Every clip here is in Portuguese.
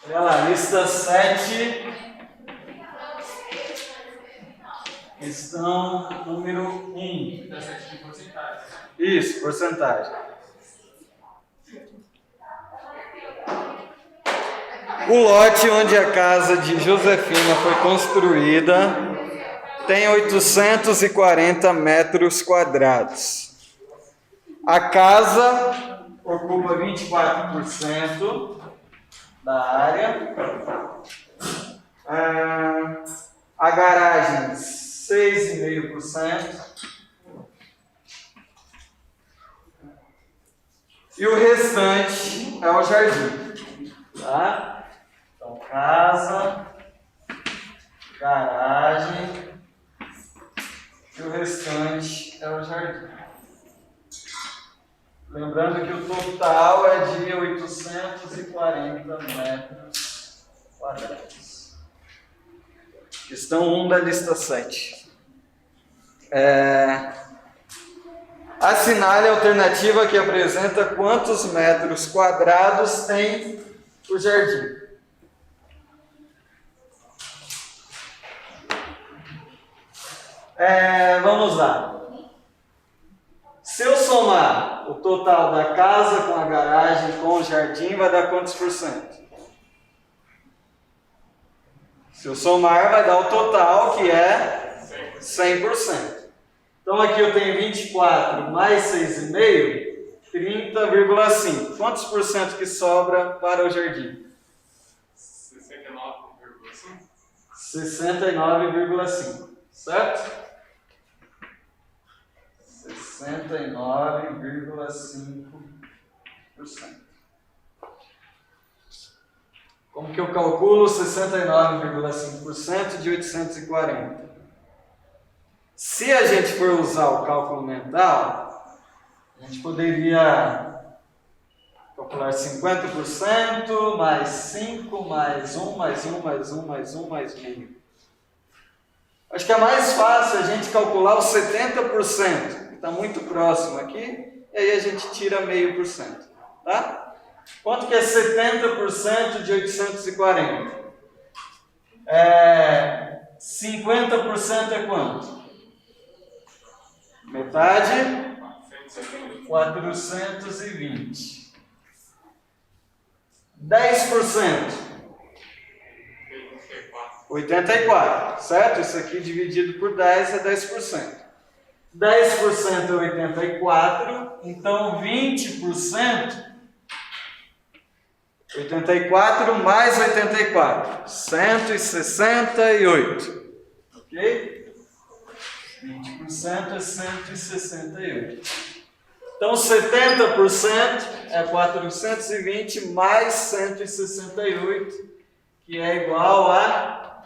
Olha lá, lista 7. Questão número 1. Lista 7 de porcentagem. Isso, porcentagem. O lote onde a casa de Josefina foi construída tem 840 metros quadrados. A casa ocupa 24% da área. A garagem, 6,5%. E o restante é o jardim. Tá? Então, casa, garagem e o restante é o jardim. Lembrando que o total é de 840 metros quadrados. Questão 1 da lista 7. Assinale a alternativa que apresenta quantos metros quadrados tem o jardim. Vamos lá. Se eu somar o total da casa com a garagem com o jardim, vai dar quantos por cento? Se eu somar, vai dar o total, que é 100%. Então aqui eu tenho 24 mais 6,5, 30,5. Quantos por cento que sobra para o jardim? 69,5. 69,5. Certo? 69,5%. Como que eu calculo 69,5% de 840? Se a gente for usar o cálculo mental, a gente poderia calcular 50% mais 5, mais 1, mais 1, mais 1, mais 1, mais meio. Acho que é mais fácil a gente calcular os 70%, que está muito próximo aqui, e aí a gente tira meio por cento. Tá? Quanto que é 70% de 840? 50% é quanto? Metade? 420. 10%? 84, certo? Isso aqui dividido por 10 é 10%. 10% é 84, então 20%, 84 mais 84, 168. Ok? 20% é 168. Então 70% é 420 mais 168, que é igual a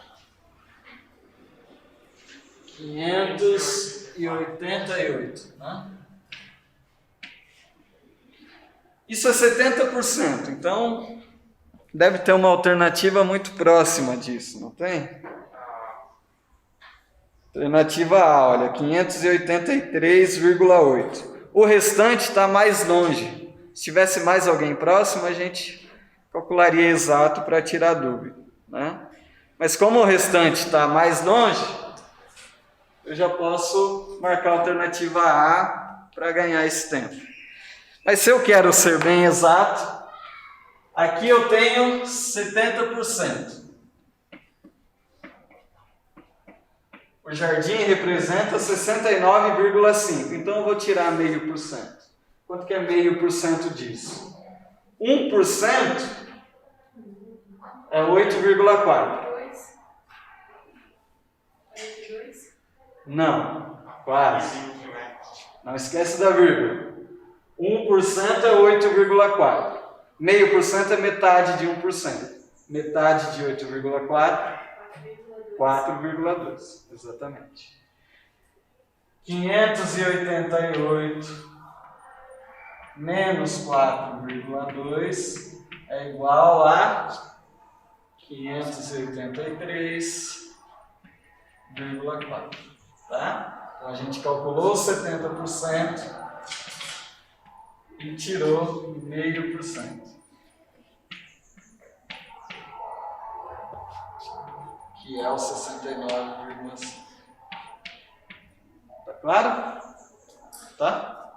588. Né? Isso é 70%, então deve ter uma alternativa muito próxima disso, não tem? Alternativa A, olha, 583,8. O restante está mais longe. Se tivesse mais alguém próximo, a gente calcularia exato para tirar dúvida. Né? Mas como o restante está mais longe, eu já posso marcar a alternativa A para ganhar esse tempo. Mas se eu quero ser bem exato, aqui eu tenho 70%. O jardim representa 69,5%. Então eu vou tirar meio por cento. Quanto que é meio por cento disso? 1% é 8,4%. Não, quase. Não esquece da vírgula. 1% é 8,4%. Meio por cento é metade de 1%. Metade de 8,4%. 4,2, exatamente. 588 menos 4,2 é igual a 583,4. Tá? Então a gente calculou 70% e tirou 0,5%. que é o 69,5. Tá claro? Tá?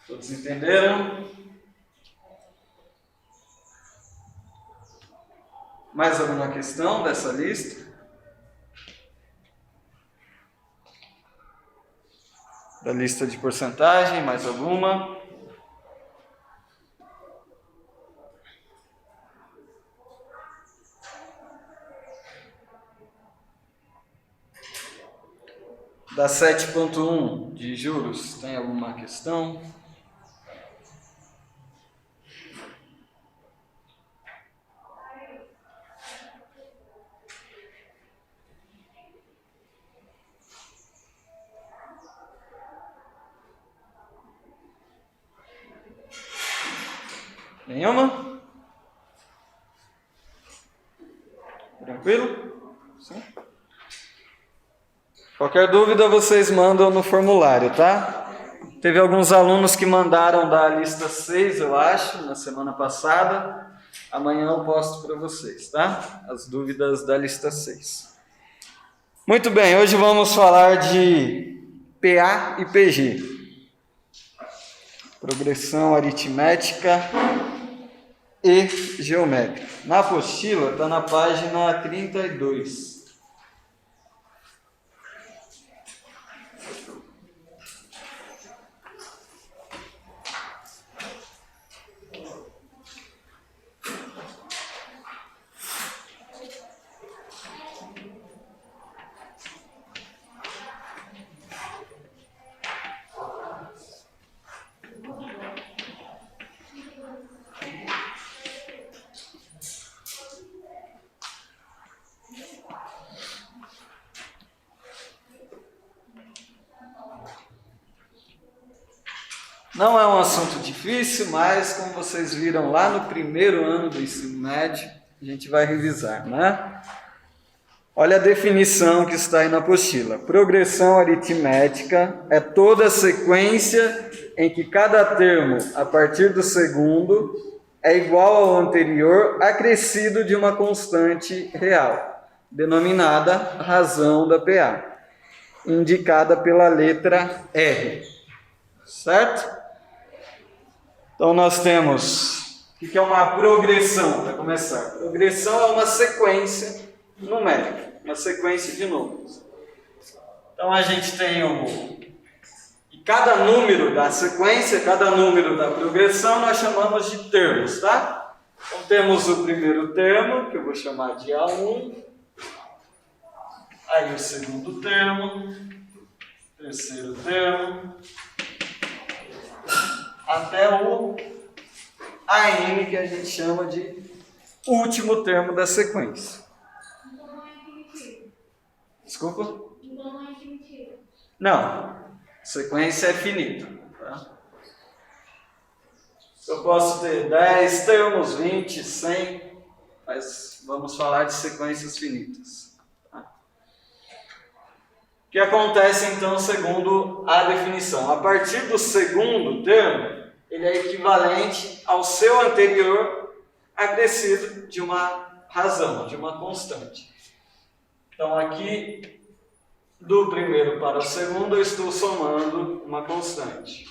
Todos entenderam? Mais alguma questão dessa lista? Da lista de porcentagem, mais alguma? Da 7.1 de juros, tem alguma questão? Nenhuma? Tranquilo? Sim. Qualquer dúvida vocês mandam no formulário, tá? Teve alguns alunos que mandaram da lista 6, eu acho, na semana passada. Amanhã eu posto para vocês, tá? As dúvidas da lista 6. Muito bem, hoje vamos falar de PA e PG. Progressão aritmética e geométrica. Na apostila está na página 32. Não é um assunto difícil, mas como vocês viram lá no primeiro ano do ensino médio, a gente vai revisar, né? Olha a definição que está aí na apostila. Progressão aritmética é toda sequência em que cada termo, a partir do segundo, é igual ao anterior, acrescido de uma constante real, denominada razão da PA, indicada pela letra R. Certo? Então nós temos, o que é uma progressão, para começar? Progressão é uma sequência numérica, uma sequência de números. Então a gente tem e cada número da sequência, cada número da progressão nós chamamos de termos, tá? Então temos o primeiro termo, que eu vou chamar de A1, aí o segundo termo, terceiro termo, até o AM, que a gente chama de último termo da sequência. Então não é infinitivo. Desculpa? Então não é infinitivo. Não, sequência é finita. Tá? Eu posso ter 10 termos, 20, 100, mas vamos falar de sequências finitas. Tá? O que acontece então segundo a definição? A partir do segundo termo, ele é equivalente ao seu anterior acrescido de uma razão, de uma constante. Então aqui, do primeiro para o segundo, eu estou somando uma constante.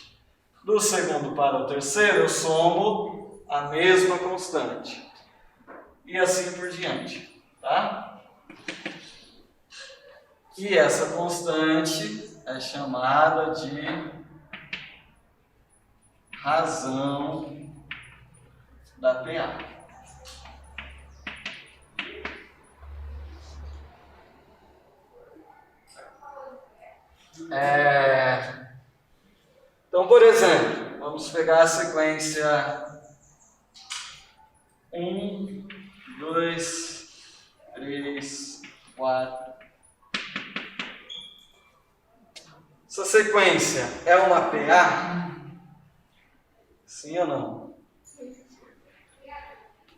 Do segundo para o terceiro, eu somo a mesma constante. E assim por diante. Tá? E essa constante é chamada de razão da PA. Então, por exemplo, vamos pegar a sequência 1, 2, 3, 4. Essa sequência é uma PA? Sim ou não?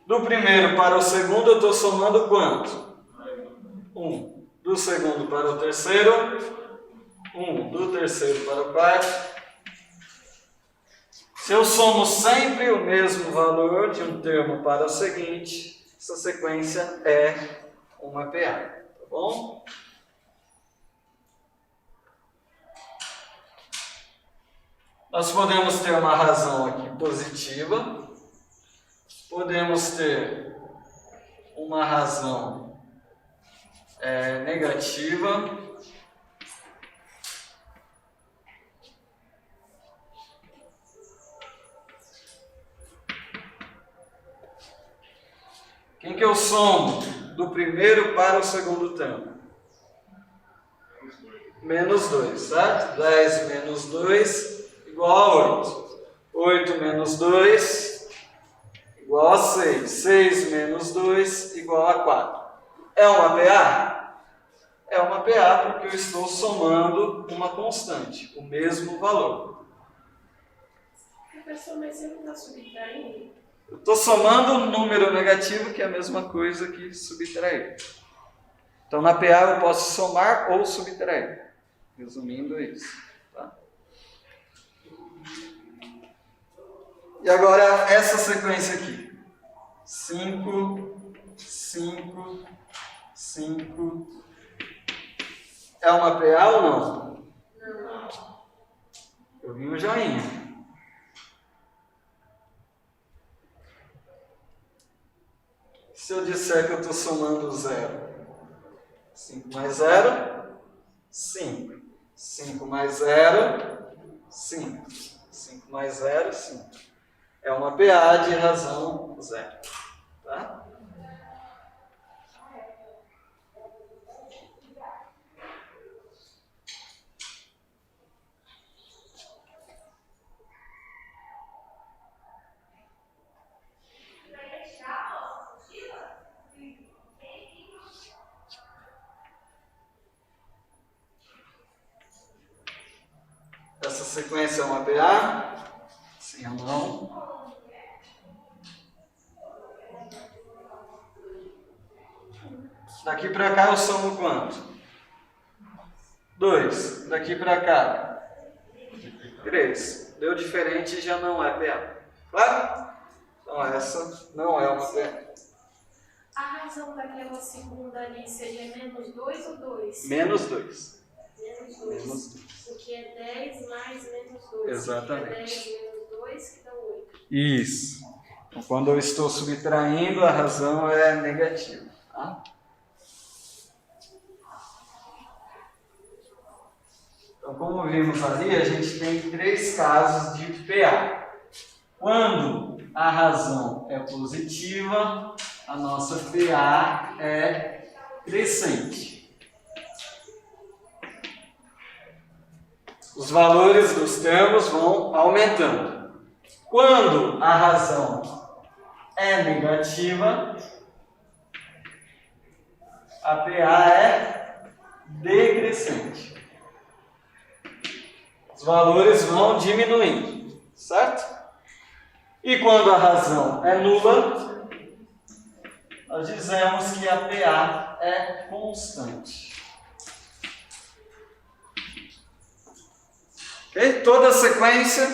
Do primeiro para o segundo, eu estou somando quanto? 1. Do segundo para o terceiro, 1. Do terceiro para o quarto. Se eu somo sempre o mesmo valor de um termo para o seguinte, essa sequência é uma PA, tá bom? Nós podemos ter uma razão aqui positiva, podemos ter uma razão negativa, quem que eu somo do primeiro para o segundo termo? Menos 2, certo? 10 menos 2 igual a 8. 8 menos 2 igual a 6. 6 menos 2 igual a 4. É uma PA? É uma PA porque eu estou somando uma constante, o mesmo valor. Professor, mas você não está subtraindo? Eu estou somando um número negativo, que é a mesma coisa que subtrair. Então, na PA eu posso somar ou subtrair. Resumindo isso. Tá? E agora, essa sequência aqui. 5, 5, 5. É uma PA ou não? Não. Eu vi um joinha. Se eu disser que eu estou somando 0, 5 mais 0, 5. 5 mais 0, 5. 5 mais 0, 5. É uma PA de razão 0. Tá? Essa sequência é uma PA? Sim ou não? Daqui para cá eu somo quanto? 2. Daqui para cá? 3. Deu diferente, já não é PA. Claro? Então essa não é uma PA. A razão daquela segunda ali seria menos 2 ou 2? Menos 2. Menos 2. Menos 2. Porque é 10 mais menos 2. Exatamente. É 10 menos 2 que dá 8. Isso. Então, quando eu estou subtraindo, a razão é negativa. Tá? Então, como vimos ali, a gente tem 3 casos de PA. Quando a razão é positiva, a nossa PA é crescente. Os valores dos termos vão aumentando. Quando a razão é negativa, a PA é decrescente. Os valores vão diminuindo, certo? E quando a razão é nula, nós dizemos que a PA é constante. Okay? Toda sequência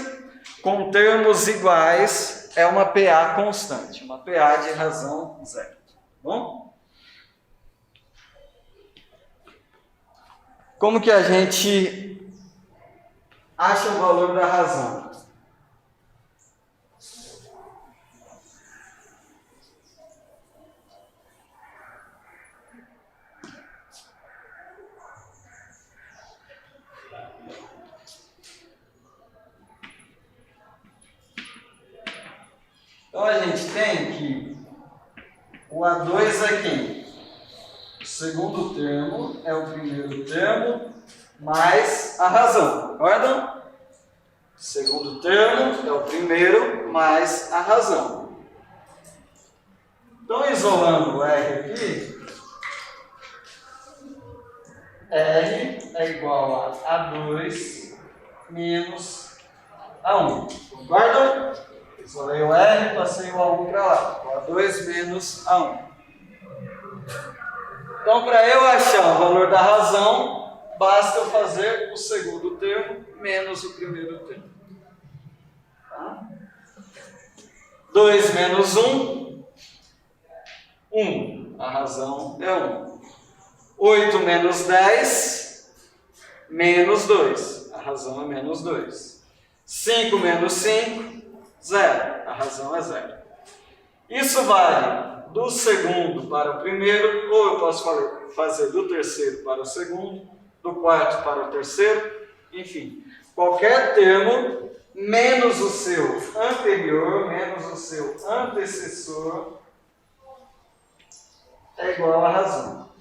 com termos iguais é uma PA constante, uma PA de razão 0. Tá bom? Como que a gente acha o valor da razão? Então a gente tem que o A2 é quem? O segundo termo é o primeiro termo mais a razão, concordam? O segundo termo é o primeiro mais a razão. Então, isolando o R aqui, R é igual a A2 menos A1. Concordam? Isolei o R, passei o A1 para lá. O A2 menos A1. Então, para eu achar o valor da razão, basta eu fazer o segundo termo menos o primeiro termo. Tá? 2 menos 1 A razão é 1. 8 menos 10, menos 2. A razão é menos 2. 5 menos 5, 0. A razão é 0. Isso vale do segundo para o primeiro, ou eu posso fazer do terceiro para o segundo, do quarto para o terceiro, enfim. Qualquer termo menos o seu anterior, menos o seu antecessor, é igual a razão.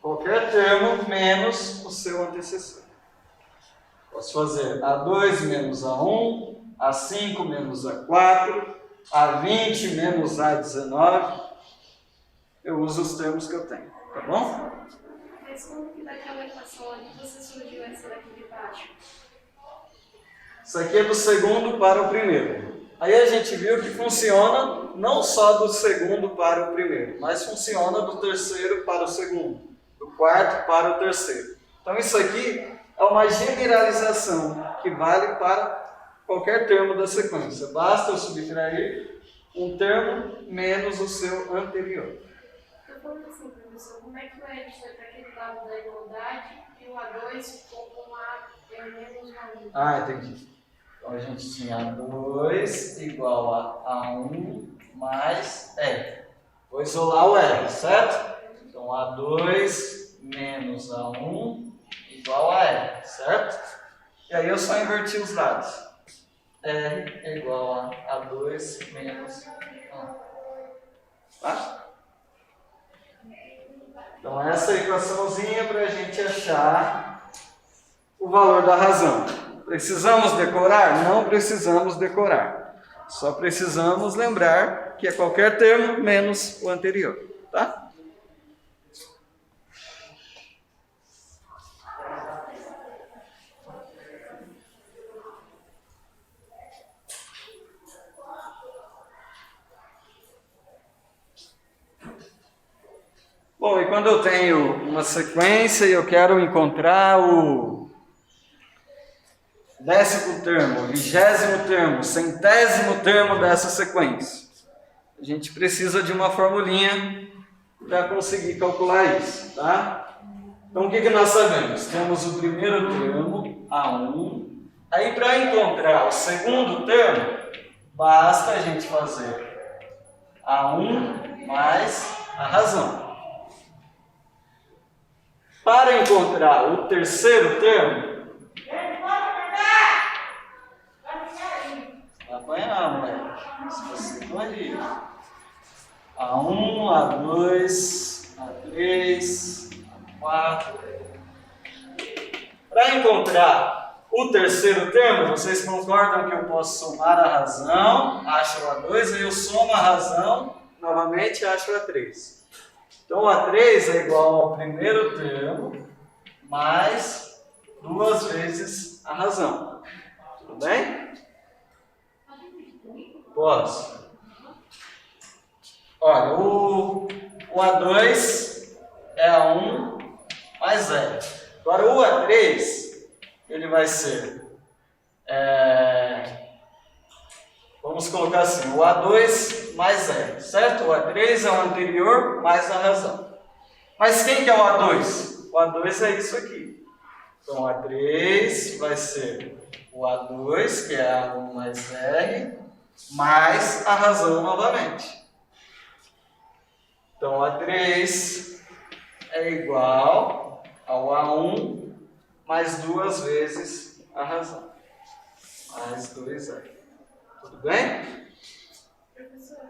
Qualquer termo menos o seu antecessor. Posso fazer A2 menos A1, A5 menos A4, A20 menos A19. Eu uso os termos que eu tenho, tá bom? Mas como que daquela equação ali você surgiu essa daqui de baixo? Isso aqui é do segundo para o primeiro. Aí a gente viu que funciona não só do segundo para o primeiro, mas funciona do terceiro para o segundo, do quarto para o terceiro. Então isso aqui é uma generalização que vale para qualquer termo da sequência. Basta eu subtrair um termo menos o seu anterior. Eu falando assim, professor, como é que o N foi para aquele lado da igualdade e o A2 ficou com A menos A1? Ah, entendi. Então a gente tinha A2 igual a A1 mais R. Vou isolar o R, certo? Então A2 menos A1 igual a R, certo? E aí eu só inverti os dados. R é igual a A2 menos A1. Tá? Então essa é a equaçãozinha para a gente achar o valor da razão. Precisamos decorar? Não precisamos decorar. Só precisamos lembrar que é qualquer termo menos o anterior, tá? Bom, e quando eu tenho uma sequência e eu quero encontrar o 10º termo, 20º termo, 100º termo dessa sequência, a gente precisa de uma formulinha para conseguir calcular isso, tá? Então o que nós sabemos? Temos o primeiro termo, A1, aí para encontrar o segundo termo, basta a gente fazer A1 mais a razão. Para encontrar o terceiro termo, apanhar, moleque. Se você corrige. A1, A2, A3, A4. Para encontrar o terceiro termo, vocês concordam que eu posso somar a razão, acho o A2, aí eu somo a razão, novamente acho o A3. Então, A3 é igual ao primeiro termo, mais 2 vezes a razão. Tudo bem? Posso. Olha, o A2 é A1 mais 0. Agora, o A3, ele vai ser... vamos colocar assim, o A2 mais 0, certo? O A3 é o anterior mais a razão. Mas quem que é o A2? O A2 é isso aqui. Então, o A3 vai ser o A2, que é A1 mais R, mais a razão novamente. Então, o A3 é igual ao A1 mais 2 vezes a razão. Mais 2R. Tudo bem? Professor,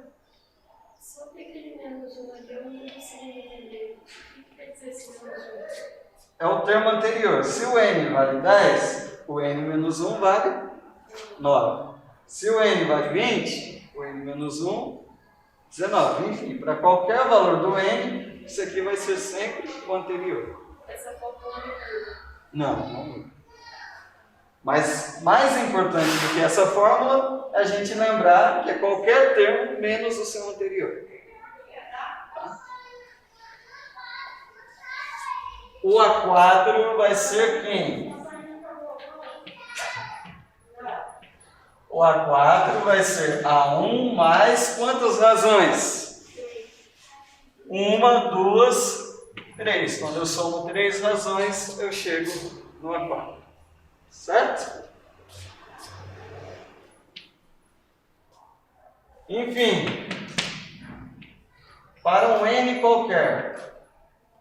só tem aquele menos 1 aqui, eu não consigo entender. O que quer dizer esse menos 1? É o termo anterior. Se o N vale 10, o N menos 1 vale 9. Se o N vale 20, o N menos 1, 19. Enfim, para qualquer valor do N, isso aqui vai ser sempre o anterior. Essa fórmula não muda. Não muda. Mas mais importante do que essa fórmula é a gente lembrar que é qualquer termo menos o seu anterior. Tá? O A4 vai ser quem? O A4 vai ser A1 mais quantas razões? 1, 2, 3. Quando eu somo 3 razões, eu chego no A4. Certo? Enfim, para um N qualquer,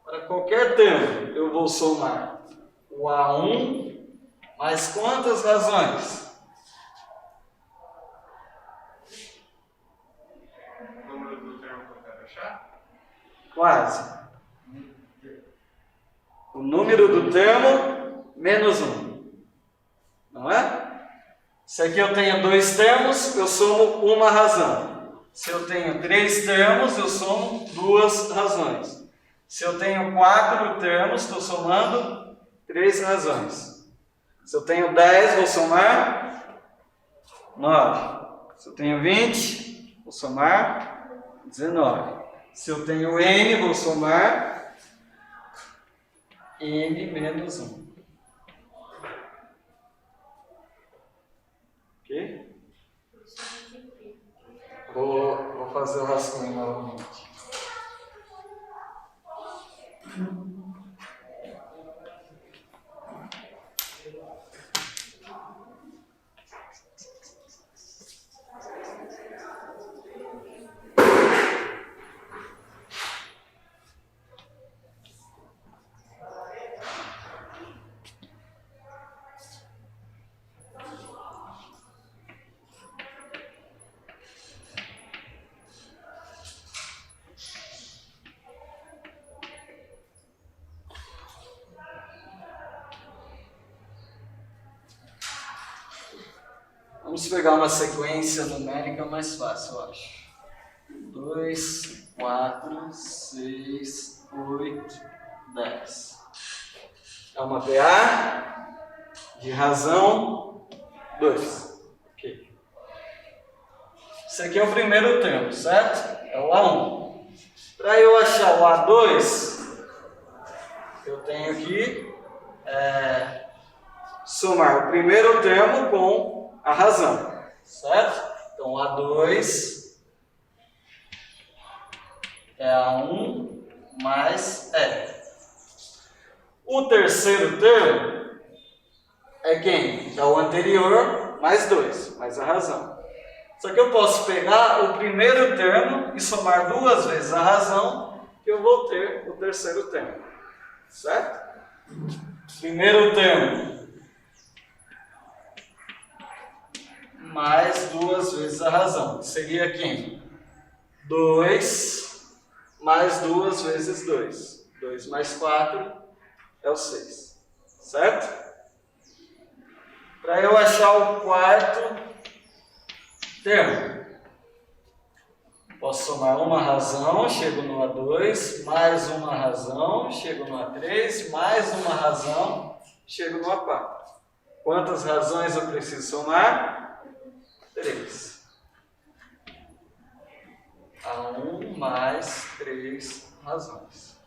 para qualquer termo, eu vou somar o A1 mais quantas razões? O número do termo que eu quero achar? Quase. O número do termo menos 1. Não é? Se aqui eu tenho 2 termos, eu somo uma razão. Se eu tenho 3 termos, eu somo 2 razões. Se eu tenho 4 termos, estou somando 3 razões. Se eu tenho 10, vou somar 9. Se eu tenho 20, vou somar 19. Se eu tenho N, vou somar N menos 1. Ok? Vou fazer o rascunho novamente. Vamos pegar uma sequência numérica mais fácil, eu acho. 2, 4, 6, 8, 10. É uma PA de razão 2. Ok. Esse aqui é o primeiro termo, certo? É o A1. Para eu achar o A2, eu tenho que somar o primeiro termo com a razão, certo? Então, A2 é A1 mais E. O terceiro termo é quem? É o anterior mais 2, mais a razão. Só que eu posso pegar o primeiro termo e somar 2 vezes a razão, que eu vou ter o terceiro termo, certo? Primeiro termo mais 2 vezes a razão, que seria quem? 2 mais 2 vezes 2. 2 mais 4 é o 6. Certo? Para eu achar o quarto termo, posso somar uma razão, chego no A2, mais uma razão, chego no A3, mais uma razão, chego no A4. Quantas razões eu preciso somar? 3. A1 mais 3 razões.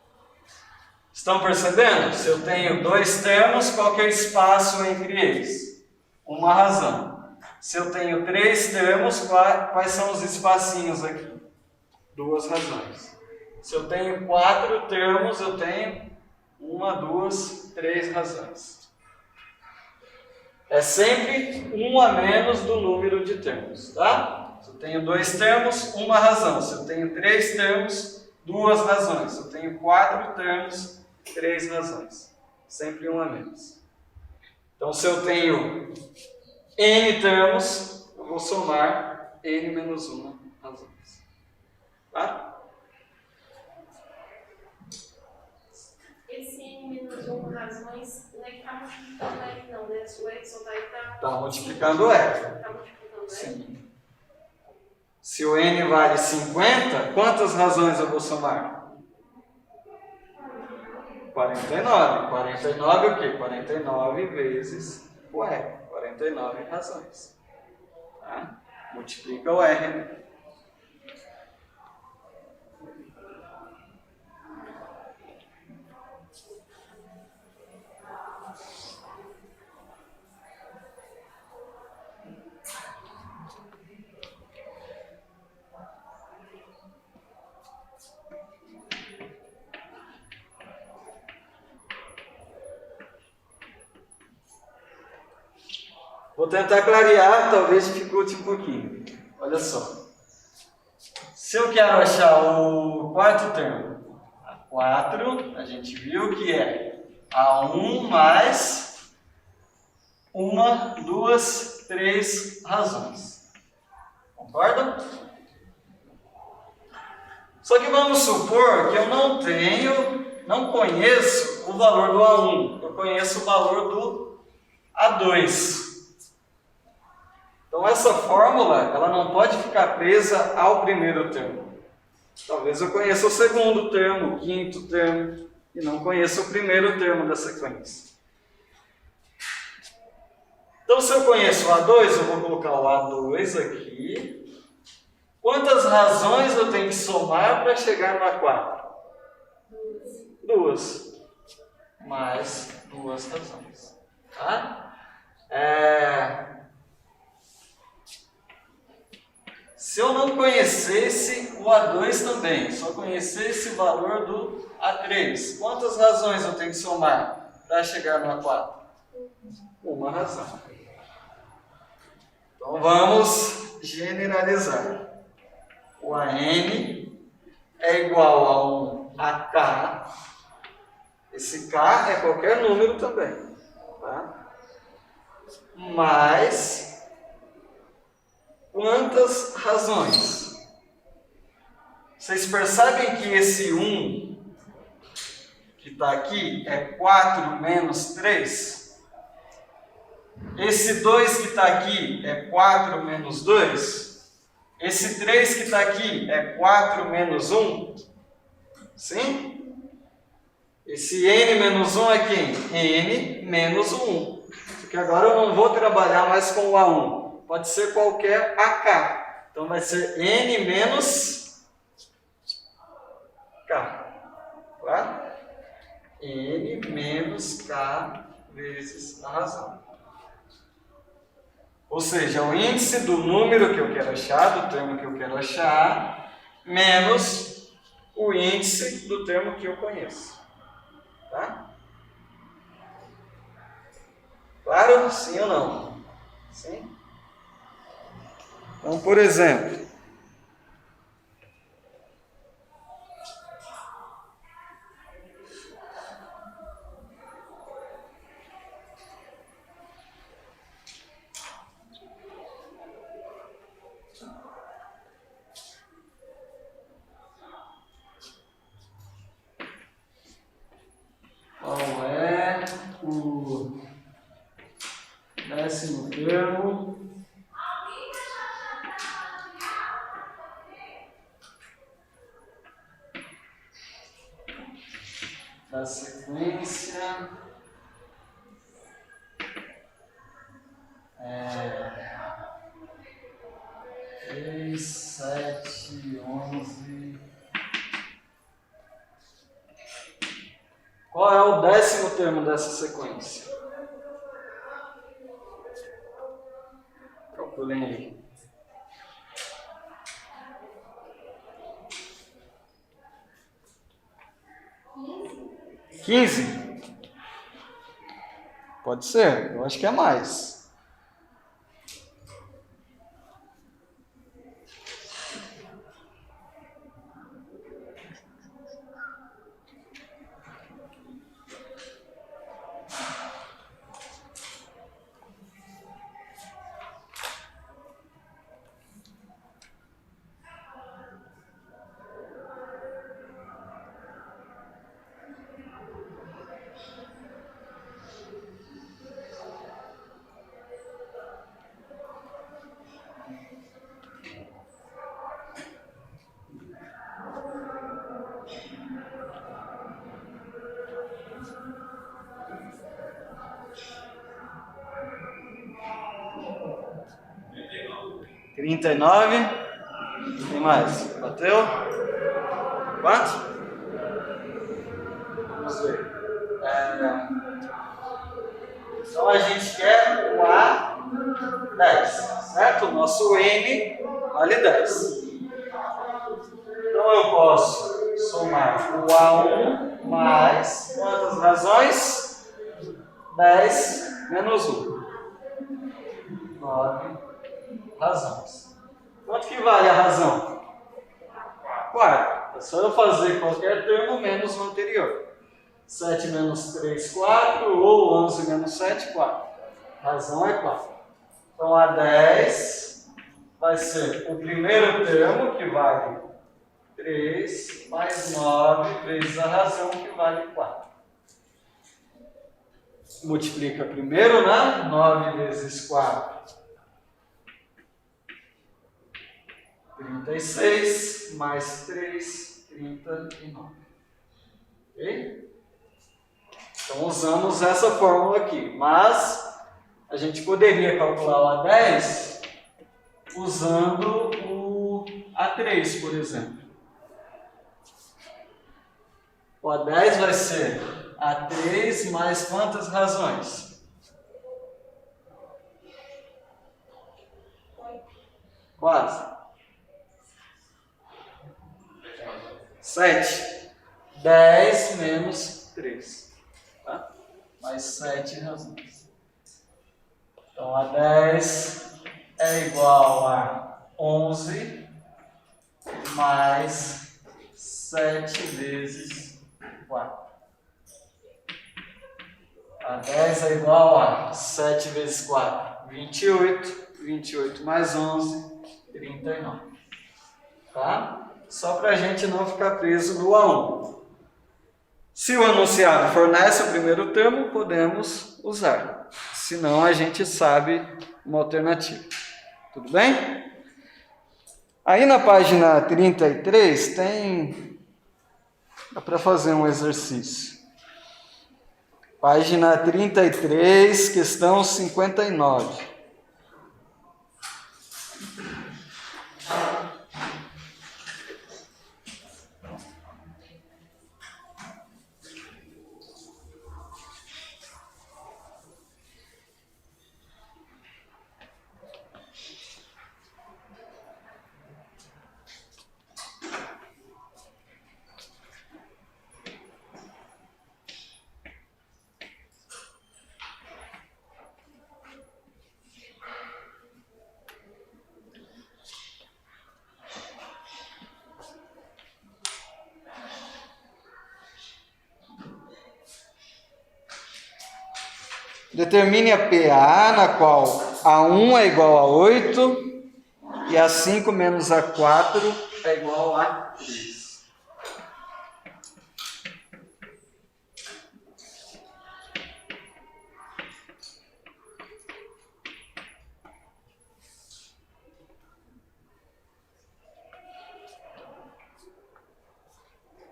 Estão percebendo? Se eu tenho 2 termos, qual que é o espaço entre eles? Uma razão. Se eu tenho 3 termos, quais são os espacinhos aqui? 2 razões. Se eu tenho 4 termos, eu tenho 1, 2, 3 razões. É sempre 1 a menos do número de termos, tá? Se eu tenho 2 termos, uma razão. Se eu tenho 3 termos, 2 razões. Se eu tenho 4 termos, 3 razões. Sempre 1 a menos. Então, se eu tenho N termos, eu vou somar N menos 1 razões. Tá? Esse N menos 1 razões não é que está multiplicando L, não, né? O Edson daí Está multiplicando o R. Está multiplicando L. Sim. Se o N vale 50, quantas razões eu vou somar? 49. 49 o quê? 49 vezes o R. 49 razões. Tá? Multiplica o R. Vou tentar clarear, talvez dificulte um pouquinho. Olha só. Se eu quero achar o quarto termo, a 4, a gente viu que é A1 mais 1, 2, 3 razões. Concordam? Só que vamos supor que eu não conheço o valor do A1, eu conheço o valor do A2. Então essa fórmula, ela não pode ficar presa ao primeiro termo. Talvez eu conheça o segundo termo, o quinto termo, e não conheça o primeiro termo da sequência. Então se eu conheço o A2, eu vou colocar o A2 aqui. Quantas razões eu tenho que somar para chegar no A4? 2. Mais 2 razões. Tá? Se eu não conhecesse o A2 também, só conhecesse o valor do A3, quantas razões eu tenho que somar para chegar no A4? 1 razão. Então vamos generalizar. O AN é igual a um AK. Esse K é qualquer número também. Tá? Mais quantas razões? Vocês percebem que esse 1 que está aqui é 4 menos 3? Esse 2 que está aqui é 4 menos 2? Esse 3 que está aqui é 4 menos 1? Sim? Esse N menos 1 é quem? N menos 1. Porque agora eu não vou trabalhar mais com o A1. Pode ser qualquer AK. Então vai ser N menos K. Claro? N menos K vezes a razão. Ou seja, o índice do número que eu quero achar, do termo que eu quero achar, menos o índice do termo que eu conheço. Tá? Claro? Sim ou não? Sim? Então, por exemplo, qual é o 10º termo da sequência 3, 7, 11. Qual é o 10º termo dessa sequência? Calculem aí. Quinze? 15? Pode ser, eu acho que é mais. Trinta e 39. Tem mais? Bateu? Quanto? Vamos ver. Então a gente quer o A10, certo? O nosso N vale 10. Então eu posso somar o A1 mais quantas razões? 10 menos 1. 9 razões. Quanto que vale a razão? 4. É só eu fazer qualquer termo menos o anterior. 7 menos 3, 4, ou 11 menos 7, 4. A razão é 4. Então, a 10 vai ser o primeiro termo, que vale 3, mais 9 vezes a razão, que vale 4. Multiplica primeiro, né? 9 vezes 4. 36, mais 3, 39. Ok? Então, usamos essa fórmula aqui. Mas, a gente poderia calcular o A10 usando o A3, por exemplo. O A10 vai ser A3 mais quantas razões? 4. 7. 10 menos 3. Tá? Mais 7 razões. Então, a 10 é igual a 11 mais 7 vezes 4. A 10 é igual a 7 vezes 4, 28. 28 mais 11, 39. Tá? Só para a gente não ficar preso no A1. Se o enunciado fornece o primeiro termo, podemos usar. Senão, a gente sabe uma alternativa. Tudo bem? Aí na página 33 dá para fazer um exercício. Página 33, questão 59. Determine a PA, na qual A1 é igual a 8 e A5 menos A4 é igual a 3.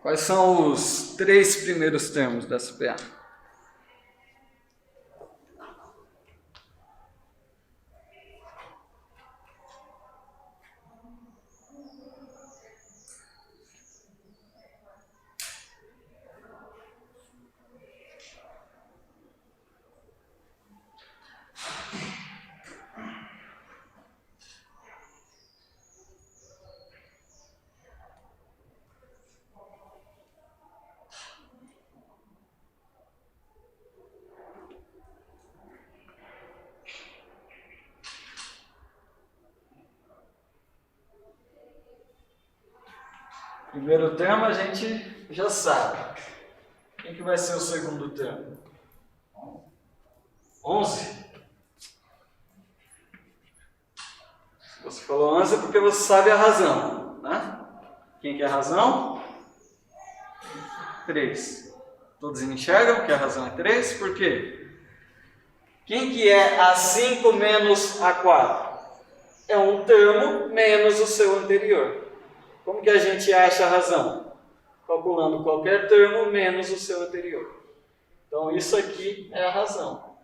Quais são os 3 primeiros termos dessa PA? Primeiro termo a gente já sabe. Quem que vai ser o segundo termo? 11? Você falou 11 porque você sabe a razão, né? Quem que é a razão? 3. Todos enxergam que a razão é 3? Por quê? Quem que é A5 menos A4? É um termo menos o seu anterior. Como que a gente acha a razão? Calculando qualquer termo menos o seu anterior. Então, isso aqui é a razão.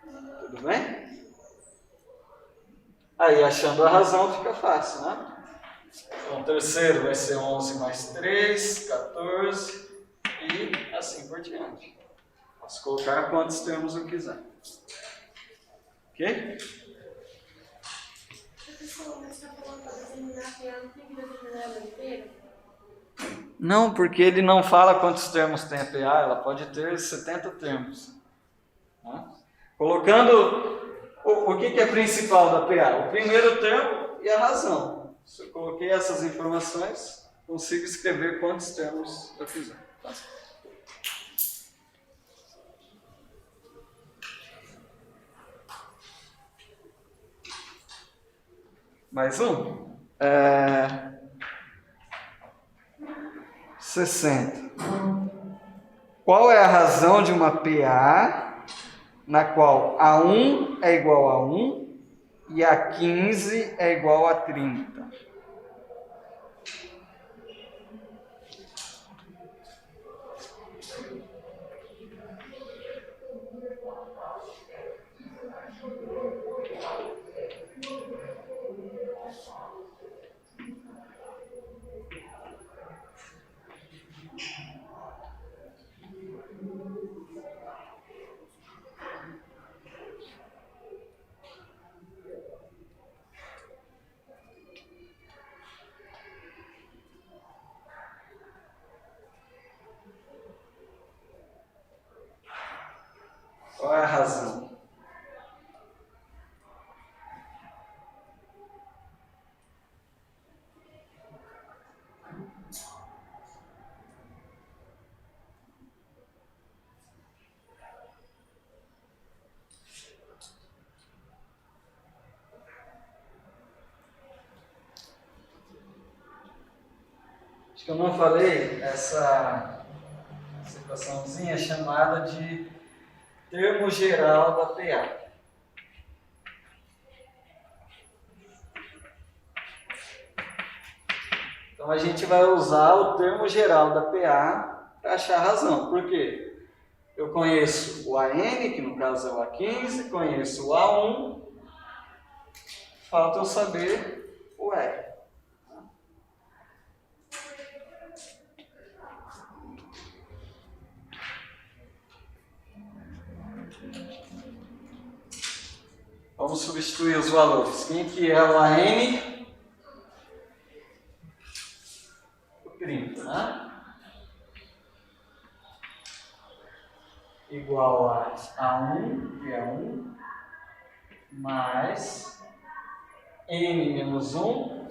Tudo bem? Aí, achando a razão, fica fácil, né? Então, o terceiro vai ser 11 mais 3, 14 e assim por diante. Posso colocar quantos termos eu quiser. Ok? Não, porque ele não fala quantos termos tem a PA, ela pode ter 70 termos. Né? Colocando O que é principal da PA? O primeiro termo e a razão. Se eu coloquei essas informações, consigo escrever quantos termos eu quiser. Tá? Mais um. 60. Qual é a razão de uma PA na qual A1 é igual a 1 e A15 é igual a 30? Qual é a razão? Acho que eu não falei, essa situaçãozinha é chamada de termo geral da PA. Então a gente vai usar o termo geral da PA para achar a razão. Por quê? Eu conheço o AN, que no caso é o A15, conheço o A1, falta eu saber o R. Vamos substituir os valores. Quem que é o AN? O 30, né? Igual a A1, que é 1, mais N menos 1.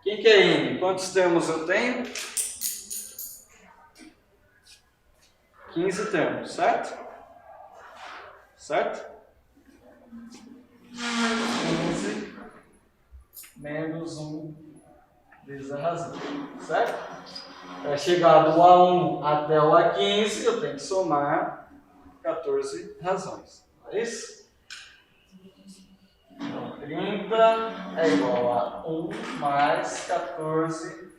Quem que é N? Quantos termos eu tenho? 15 termos, certo? Certo? 15 menos 1 vezes a razão, certo? Para chegar do A1 até o A15, eu tenho que somar 14 razões. É isso? Então, 30 é igual a 1 mais 14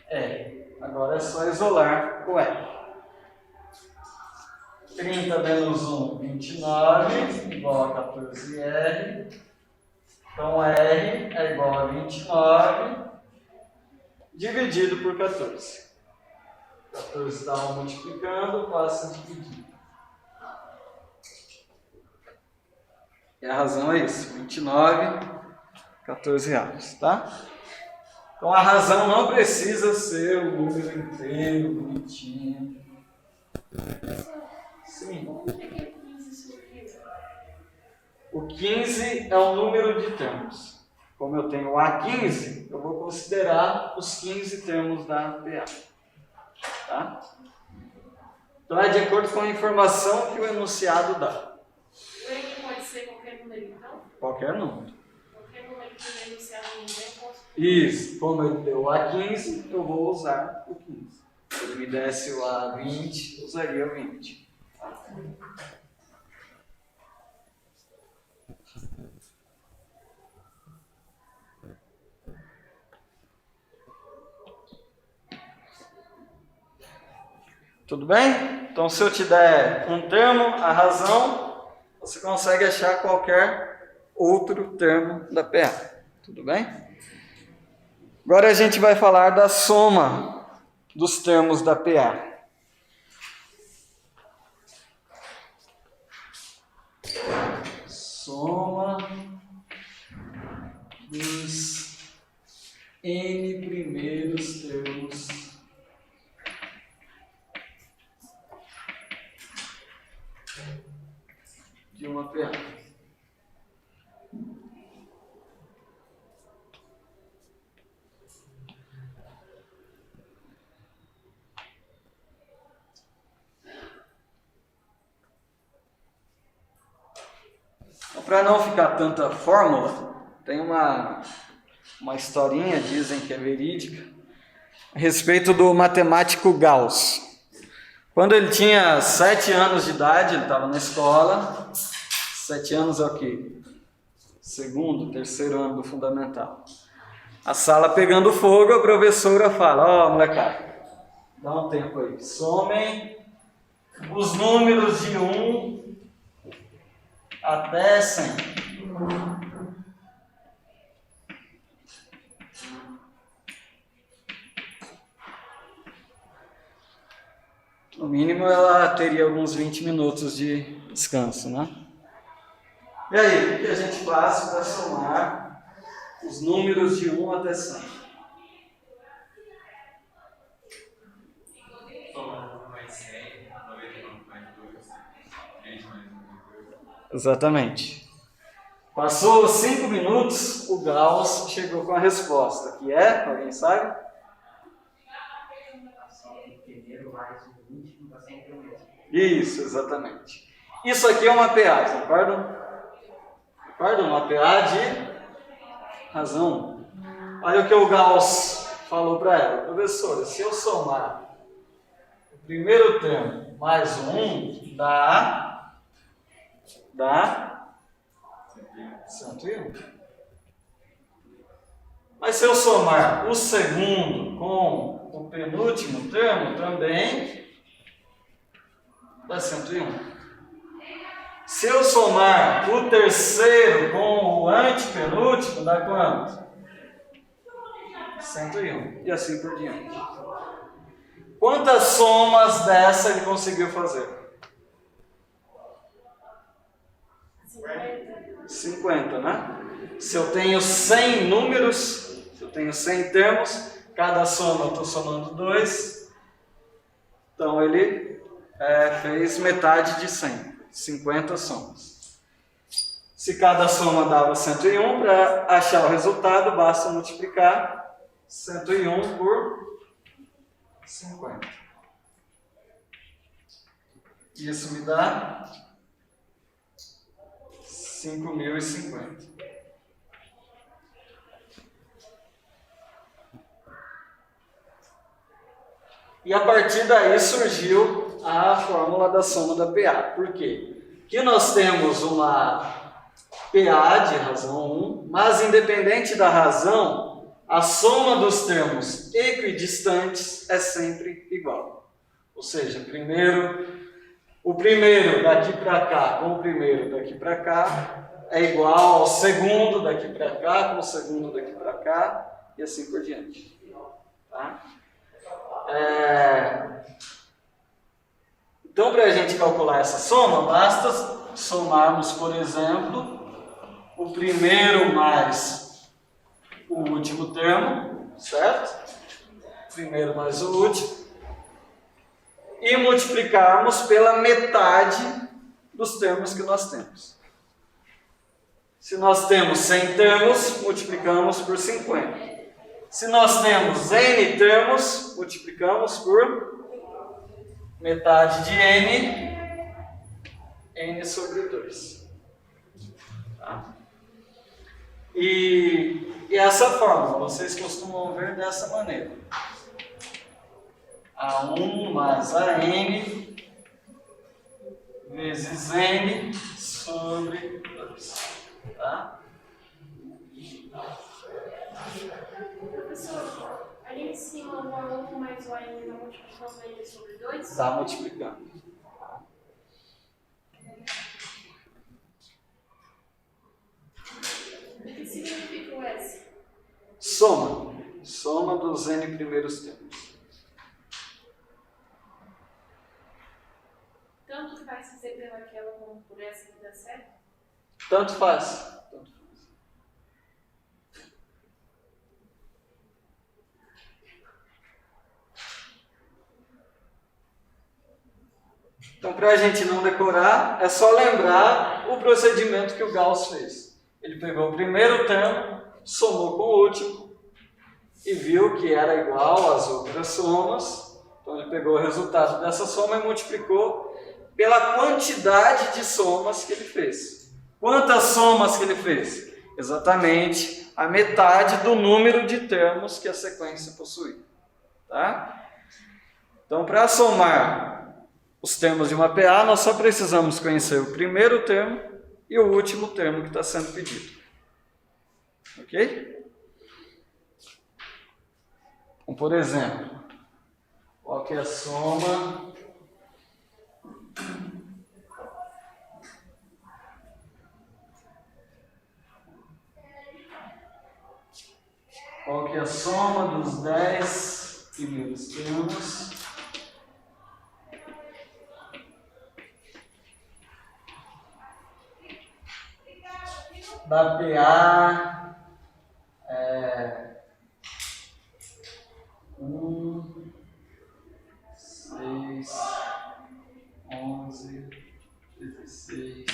R. Agora é só isolar o R. 30 menos 1, 29, igual a 14R. Então, R é igual a 29, dividido por 14. 14 estava multiplicando, passa a dividir. E a razão é isso, 29, 14 reais, tá? Então, a razão não precisa ser o número inteiro, bonitinho. Sim. O que é 15 sobre O 15 é o número de termos. Como eu tenho A15, eu vou considerar os 15 termos da PA. Tá? Então é de acordo com a informação que o enunciado dá. O N pode ser qualquer número, então? Qualquer número. Qualquer número que o enunciado não der, posso... Isso. Como ele deu A15, eu vou usar o 15. Se ele me desse o A20, usaria o 20. Tudo bem? Então, se eu te der um termo, a razão, você consegue achar qualquer outro termo da PA. Tudo bem? Agora a gente vai falar da soma dos termos da PA. Soma dos N primeiros termos de uma para não ficar tanta fórmula, tem uma historinha, dizem que é verídica, a respeito do matemático Gauss. Quando ele tinha 7 anos de idade, ele estava na escola. 7 anos é o quê? Segundo, terceiro ano do fundamental. A sala pegando fogo, a professora fala: molecada, dá um tempo aí, somem os números de 1 até 100. No mínimo ela teria alguns 20 minutos de descanso, né? E aí, o que a gente faz para somar os números de 1 até 100? Somando mais 100, 99 mais 2, 3 mais 1 mais 2. Exatamente. Passou 5 minutos, o Gauss chegou com a resposta, que é, alguém sabe? Primeiro mais o último dá sempre o mesmo. Isso, exatamente. Isso aqui é uma PA, concordam? Concordam? Uma PA de razão 1. Olha o que o Gauss falou para ela: professora, se eu somar o primeiro termo mais o 1, dá 101. Mas se eu somar o segundo com o penúltimo termo, também dá 101. Se eu somar o terceiro com o antepenúltimo, dá quanto? 101. E assim por diante. Quantas somas dessa ele conseguiu fazer? 50, né? Se eu tenho 100 números, se eu tenho 100 termos, cada soma eu estou somando 2. Então ele fez metade de 100. 50 somas. Se cada soma dava 101, para achar o resultado, basta multiplicar 101 por 50. Isso me dá 5.050. E a partir daí surgiu a fórmula da soma da PA. Por quê? Porque nós temos uma PA de razão 1, mas independente da razão, a soma dos termos equidistantes é sempre igual. Ou seja, o primeiro daqui para cá com o primeiro daqui para cá é igual ao segundo daqui para cá com o segundo daqui para cá e assim por diante. Tá? Então, para a gente calcular essa soma, basta somarmos, por exemplo, o primeiro mais o último termo, certo? Primeiro mais o último, e multiplicarmos pela metade dos termos que nós temos. Se nós temos 100 termos, multiplicamos por 50. Se nós temos n termos, multiplicamos por metade de n sobre 2. Tá? E essa fórmula vocês costumam ver dessa maneira: A1 mais AN vezes n sobre 2. Tá? Professor, ali em cima o A1 mais o AN na multiplicação da n sobre 2? Está multiplicando. O que significa o S? Soma. Soma dos n primeiros termos. Tanto faz fazer pelaquela como por essa que dá certo? Tanto faz. Então, para a gente não decorar, é só lembrar o procedimento que o Gauss fez. Ele pegou o primeiro termo, somou com o último e viu que era igual às outras somas. Então, ele pegou o resultado dessa soma e multiplicou pela quantidade de somas que ele fez. Quantas somas que ele fez? Exatamente a metade do número de termos que a sequência possui. Tá? Então, para somar os termos de uma PA, nós só precisamos conhecer o primeiro termo e o último termo que está sendo pedido. Ok? Então, por exemplo, qual que é a soma dos 10 primeiros termos da PA 1, 6, 11, 16.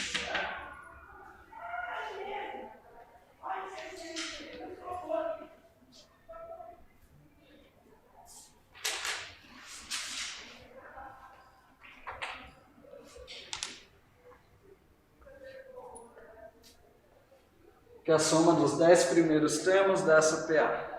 Que é a soma dos 10 primeiros termos dessa PA.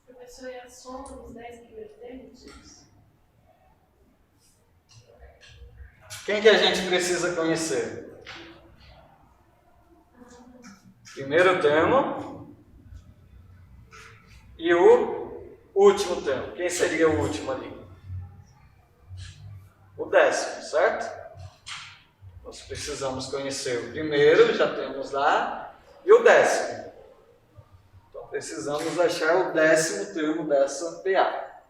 Professor, é a soma dos 10 primeiros termos? Quem que a gente precisa conhecer? Primeiro termo e o último termo. Quem seria o último ali? O 10º, certo? Nós precisamos conhecer o primeiro, já temos lá, e o 10º. Então precisamos achar o 10º termo dessa PA.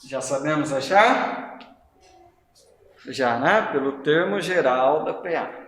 Já sabemos achar? Já, né? Pelo termo geral da PA.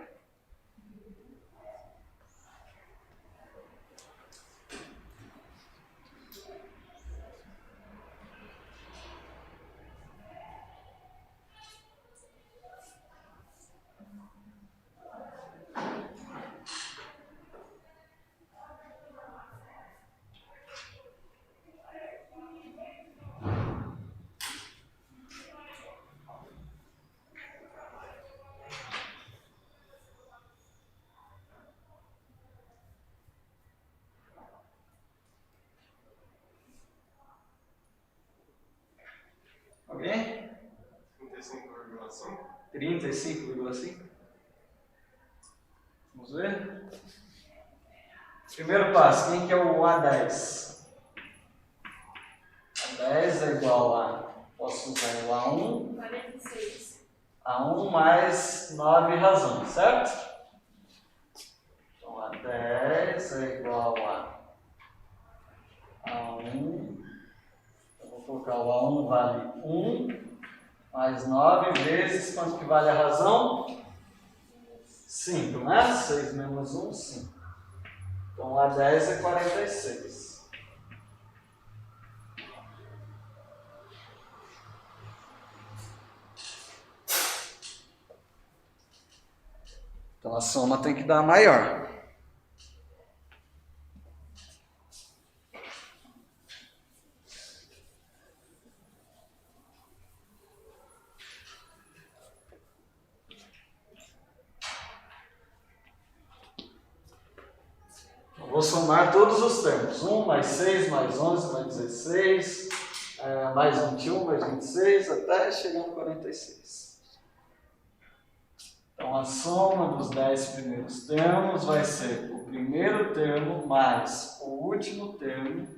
Alguém? 35,5. 35,5? Vamos ver? Primeiro passo, quem que é o A10? A10 é igual a, posso usar o A1? 46. A1 mais 9 razões, certo? Então A10 é igual a A1. Eu vou colocar o A1 vale 1 mais 9 vezes quanto que vale a razão? 5, né? 6 menos 1, 5. Então A10 é 46. Então a soma tem que dar maior. Eu vou somar todos os termos. 1 mais 6 mais 11 mais 16, mais 21 mais 26, até chegar no 46. Então, a soma dos 10 primeiros termos vai ser o primeiro termo mais o último termo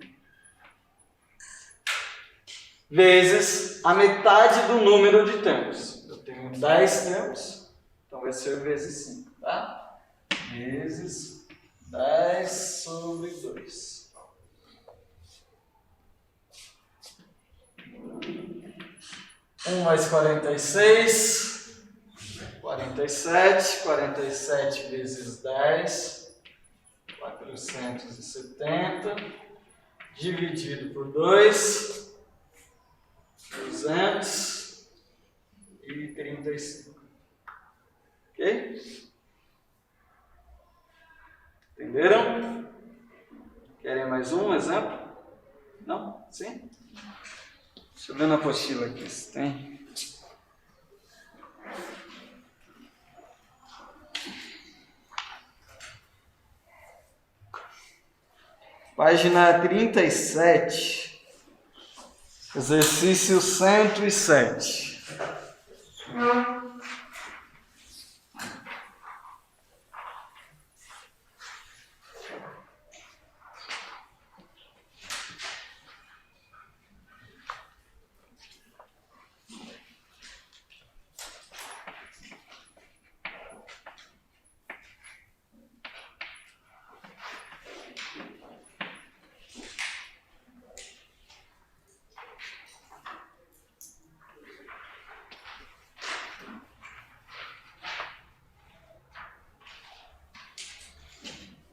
vezes a metade do número de termos. Eu tenho 10 termos, então vai ser vezes 5, tá? Vezes 10 sobre 2. 1 mais 46... 47, 47 vezes 10, 470, dividido por 2, 235. Ok? Entenderam? Querem mais um exemplo? Não? Sim? Deixa eu ver na apostila aqui se tem. Página 37, exercício 107.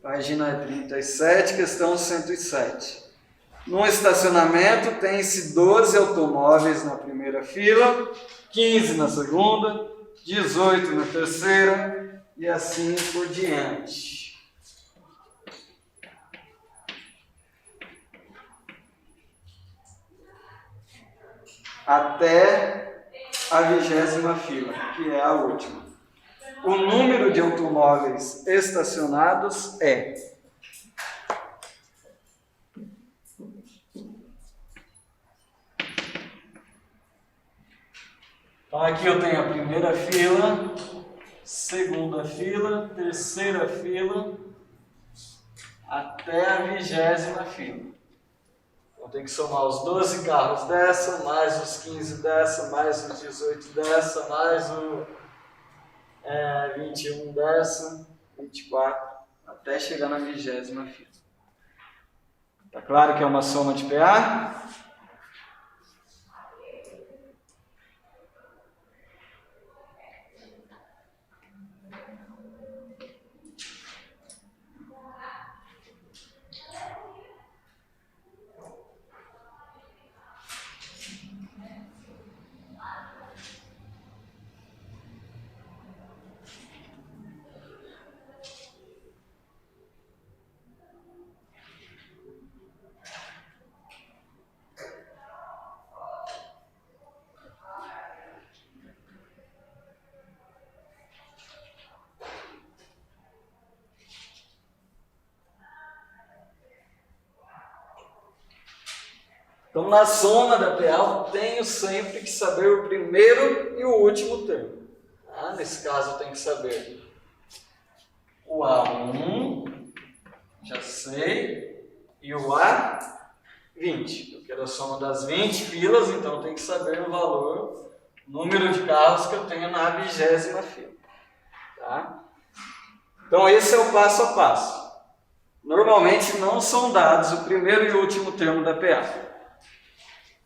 Página 37, questão 107. Num estacionamento tem-se 12 automóveis na primeira fila, 15 na segunda, 18 na terceira e assim por diante. Até a 20ª fila, que é a última. O número de automóveis estacionados é. Então aqui eu tenho a primeira fila, segunda fila, terceira fila, até a 20ª fila. Então tem que somar os 12 carros dessa, mais os 15 dessa, mais os 18 dessa, mais o 21 dessa, 24, até chegar na 20ª fila. Tá claro que é uma soma de PA? Então, na soma da PA, eu tenho sempre que saber o primeiro e o último termo. Tá? Nesse caso, eu tenho que saber o A1, já sei, e o A20. Eu quero a soma das 20 filas, então eu tenho que saber o valor, número de carros que eu tenho na 20ª fila. Tá? Então, esse é o passo a passo. Normalmente, não são dados o primeiro e o último termo da PA.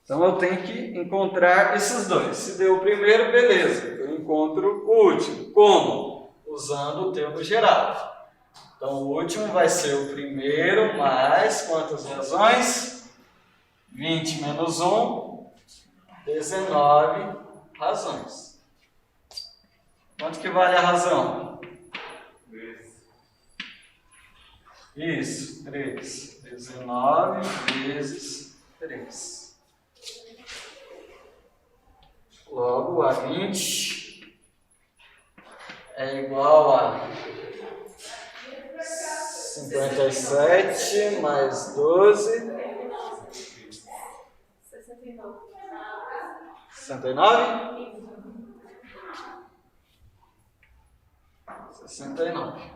Então, eu tenho que encontrar esses dois. Se deu o primeiro, beleza. Eu encontro o último. Como? Usando o termo geral. Então, o último vai ser o primeiro mais quantas razões? 20 menos 1, 19 razões. Quanto que vale a razão? 3. Isso, 3. 19 vezes 3. Logo, a 20 é igual a 57 mais 12. 69. 69? 69.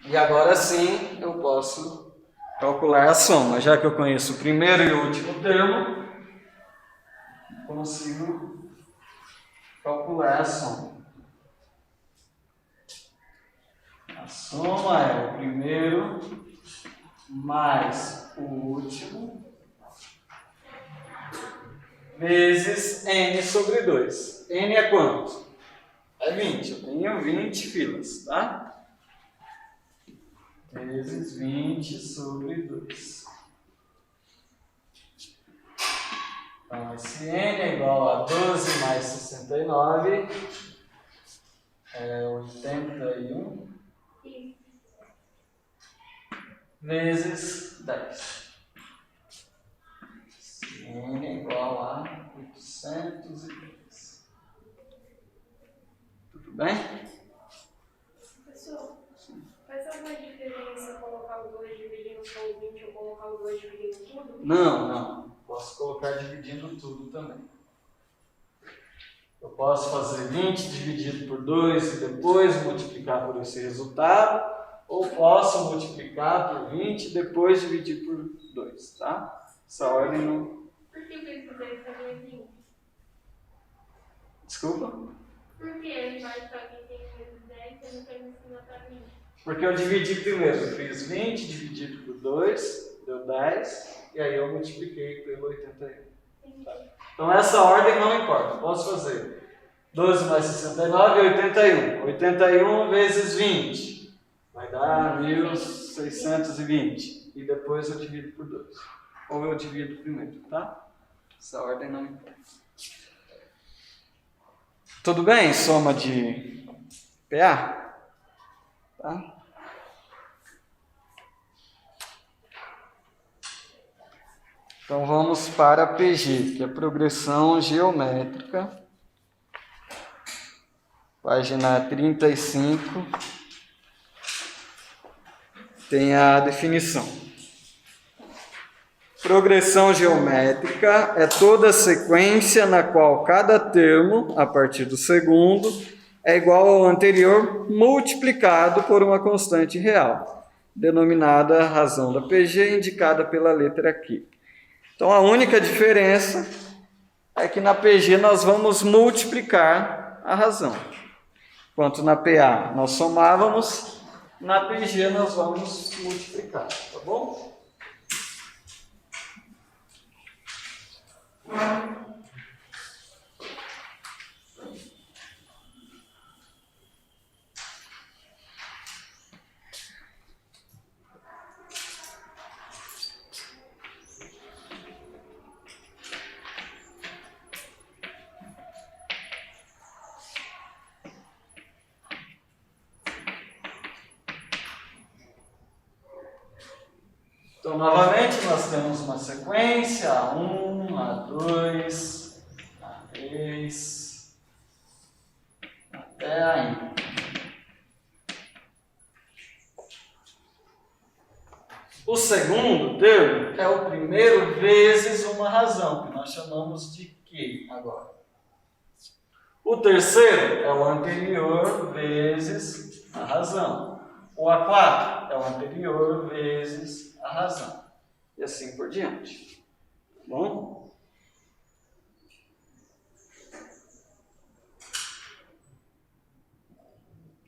E agora sim eu posso calcular a soma. Já que eu conheço o primeiro e o último termo, consigo calcular a soma. A soma é o primeiro mais o último vezes n sobre 2. N é quanto? É 20. Eu tenho 20 filas, tá? vezes 20 sobre 2. Então, esse n é igual a 12 mais 69, é 81 vezes 10. Esse n é igual a 810. Tudo bem? Professor, faz alguma diferença colocar o 2 dividindo só o 20 ou colocar o 2 dividindo tudo? Não. Posso colocar dividindo tudo também. Eu posso fazer 20 dividido por 2 e depois multiplicar por esse resultado, ou posso multiplicar por 20 e depois dividir por 2, tá? Essa ordem não... Por que ele fizer fazer 20? Desculpa? Por que ele vai para 20 vezes 10 e não tem ensinar para 20? Porque eu dividi primeiro. Eu fiz 20 dividido por 2, deu 10, e aí eu multipliquei pelo 81. Então essa ordem não importa. Eu posso fazer 12 mais 69 é 81. 81 vezes 20 vai dar 1620. E depois eu divido por 2. Ou eu divido primeiro, tá? Essa ordem não importa. Tudo bem? Soma de PA? Tá? Então vamos para a PG, que é progressão geométrica. Página 35. Tem a definição. Progressão geométrica é toda sequência na qual cada termo, a partir do segundo, é igual ao anterior multiplicado por uma constante real, denominada razão da PG, indicada pela letra Q. Então, a única diferença é que na PG nós vamos multiplicar a razão. Enquanto na PA nós somávamos, na PG nós vamos multiplicar, tá bom? Então, novamente, nós temos uma sequência, A1, A2, A3, até a N. O segundo termo é o primeiro vezes uma razão, que nós chamamos de Q agora. O terceiro é o anterior vezes a razão. O A4 é o anterior vezes a razão. E assim por diante. Tá bom?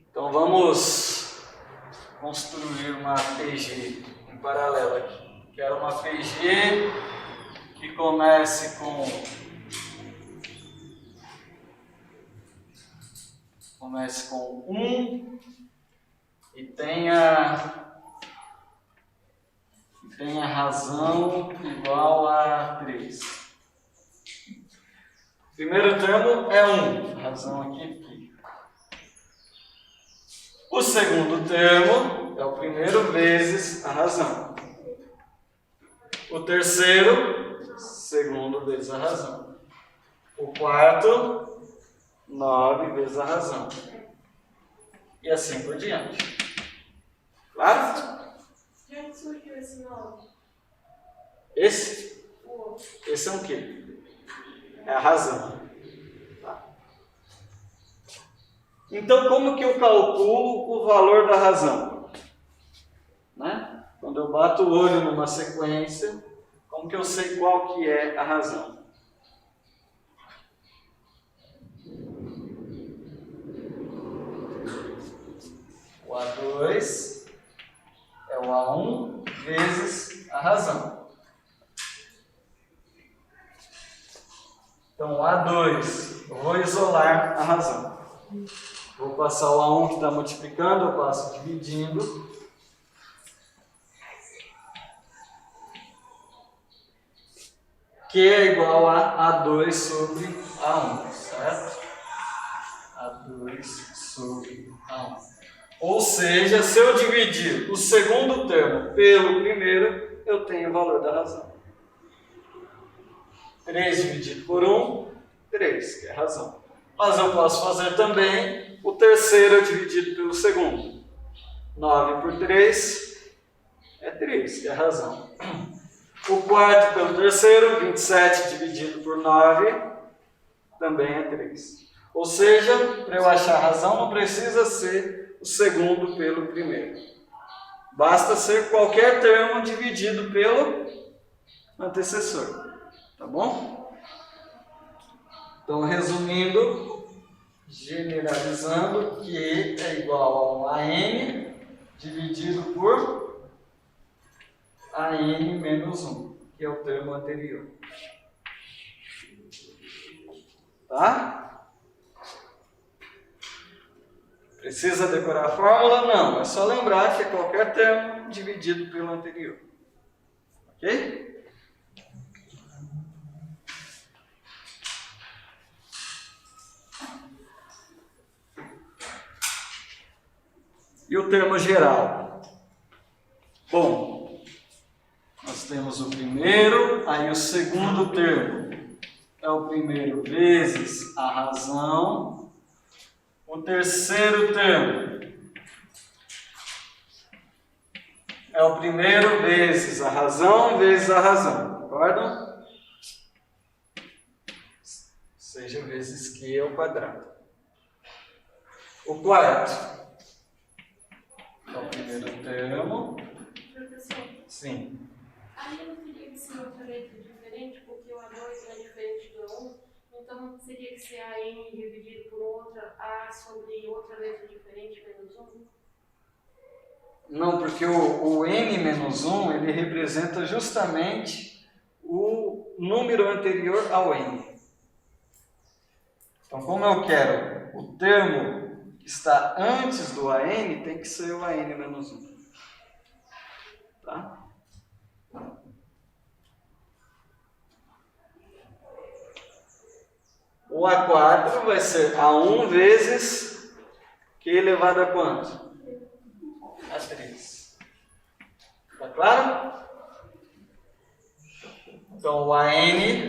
Então vamos construir uma PG em paralelo aqui. Quero uma PG que comece com 1 e tenha razão igual a 3. O primeiro termo é 1, razão aqui. O segundo termo é o primeiro vezes a razão. O terceiro, segundo vezes a razão. O quarto, 9 vezes a razão. E assim por diante. Claro? De onde surgiu esse nome? Esse? O outro. Esse é o quê? É a razão. Tá. Então, como que eu calculo o valor da razão? Né? Quando eu bato o olho numa sequência, como que eu sei qual que é a razão? O A2 é o A1 vezes a razão. Então, o A2, eu vou isolar a razão. Vou passar o A1 que está multiplicando, eu passo dividindo. que é igual a A2 sobre A1, certo? A2 sobre A1. Ou seja, se eu dividir o segundo termo pelo primeiro, eu tenho o valor da razão. 3 dividido por 1, 3, que é a razão. Mas eu posso fazer também o terceiro dividido pelo segundo. 9 por 3 é 3, que é a razão. O quarto pelo terceiro, 27 dividido por 9, também é 3. Ou seja, para eu achar a razão, não precisa ser o segundo pelo primeiro. Basta ser qualquer termo dividido pelo antecessor. Tá bom? Então, resumindo, generalizando, Q é igual a AN dividido por AN menos 1, que é o termo anterior. Tá? Precisa decorar a fórmula? Não, é só lembrar que é qualquer termo dividido pelo anterior. Ok? E o termo geral? Bom, nós temos o primeiro, aí o segundo termo é o primeiro vezes a razão. O terceiro termo é o primeiro vezes a razão, concordam? Seja vezes Q ao quadrado. O quarto é o primeiro termo. Professor, Sim. aí não teria que ser outra letra diferente, porque o A2 é diferente do A1, então não teria que ser AN dividido por outra A sobre outra letra diferente, menos 1? Não, porque o N-1 ele representa justamente o número anterior ao N. Então, como eu quero o termo que está antes do AN, tem que ser o AN menos 1. Tá? O A4 vai ser A1 vezes Q elevado a quanto? A 3. Tá claro? Então, o AN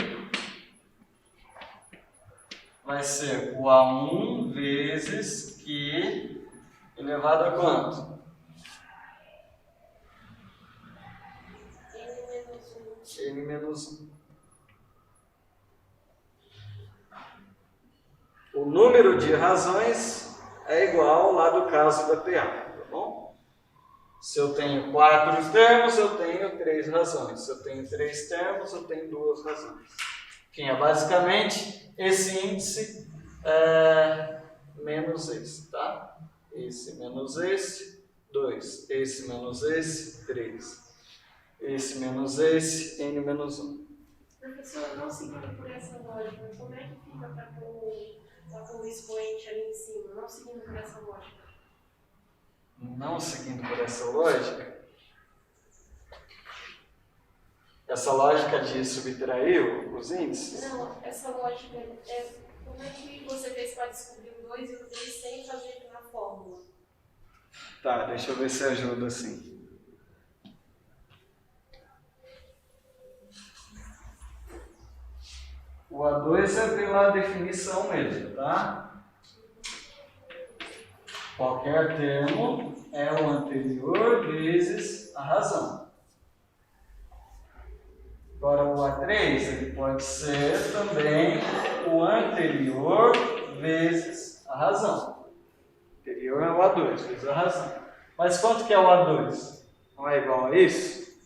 vai ser o A1 vezes Q elevado a quanto? N menos 1. O número de razões é igual lá do caso da PA, tá bom? Se eu tenho 4 termos, eu tenho 3 razões. Se eu tenho 3 termos, eu tenho 2 razões. Enfim, é basicamente esse índice menos esse, tá? Esse menos esse, 2. Esse menos esse, 3. Esse menos esse, N menos 1. Professor, não seguindo por essa lógica, como é que fica para pôr o expoente ali em cima? Não seguindo por essa lógica. Não seguindo por essa lógica, essa lógica de subtrair os índices? Não, essa lógica é como é que você fez para descobrir o 2 e o 3 sem fazer na fórmula? Tá, deixa eu ver se ajuda assim. O A2 é pela definição mesmo, tá? Qualquer termo é o anterior vezes a razão. Agora o A3 ele pode ser também o anterior vezes a razão. O anterior é o A2 vezes a razão. Mas quanto que é o A2? Não é igual a isso?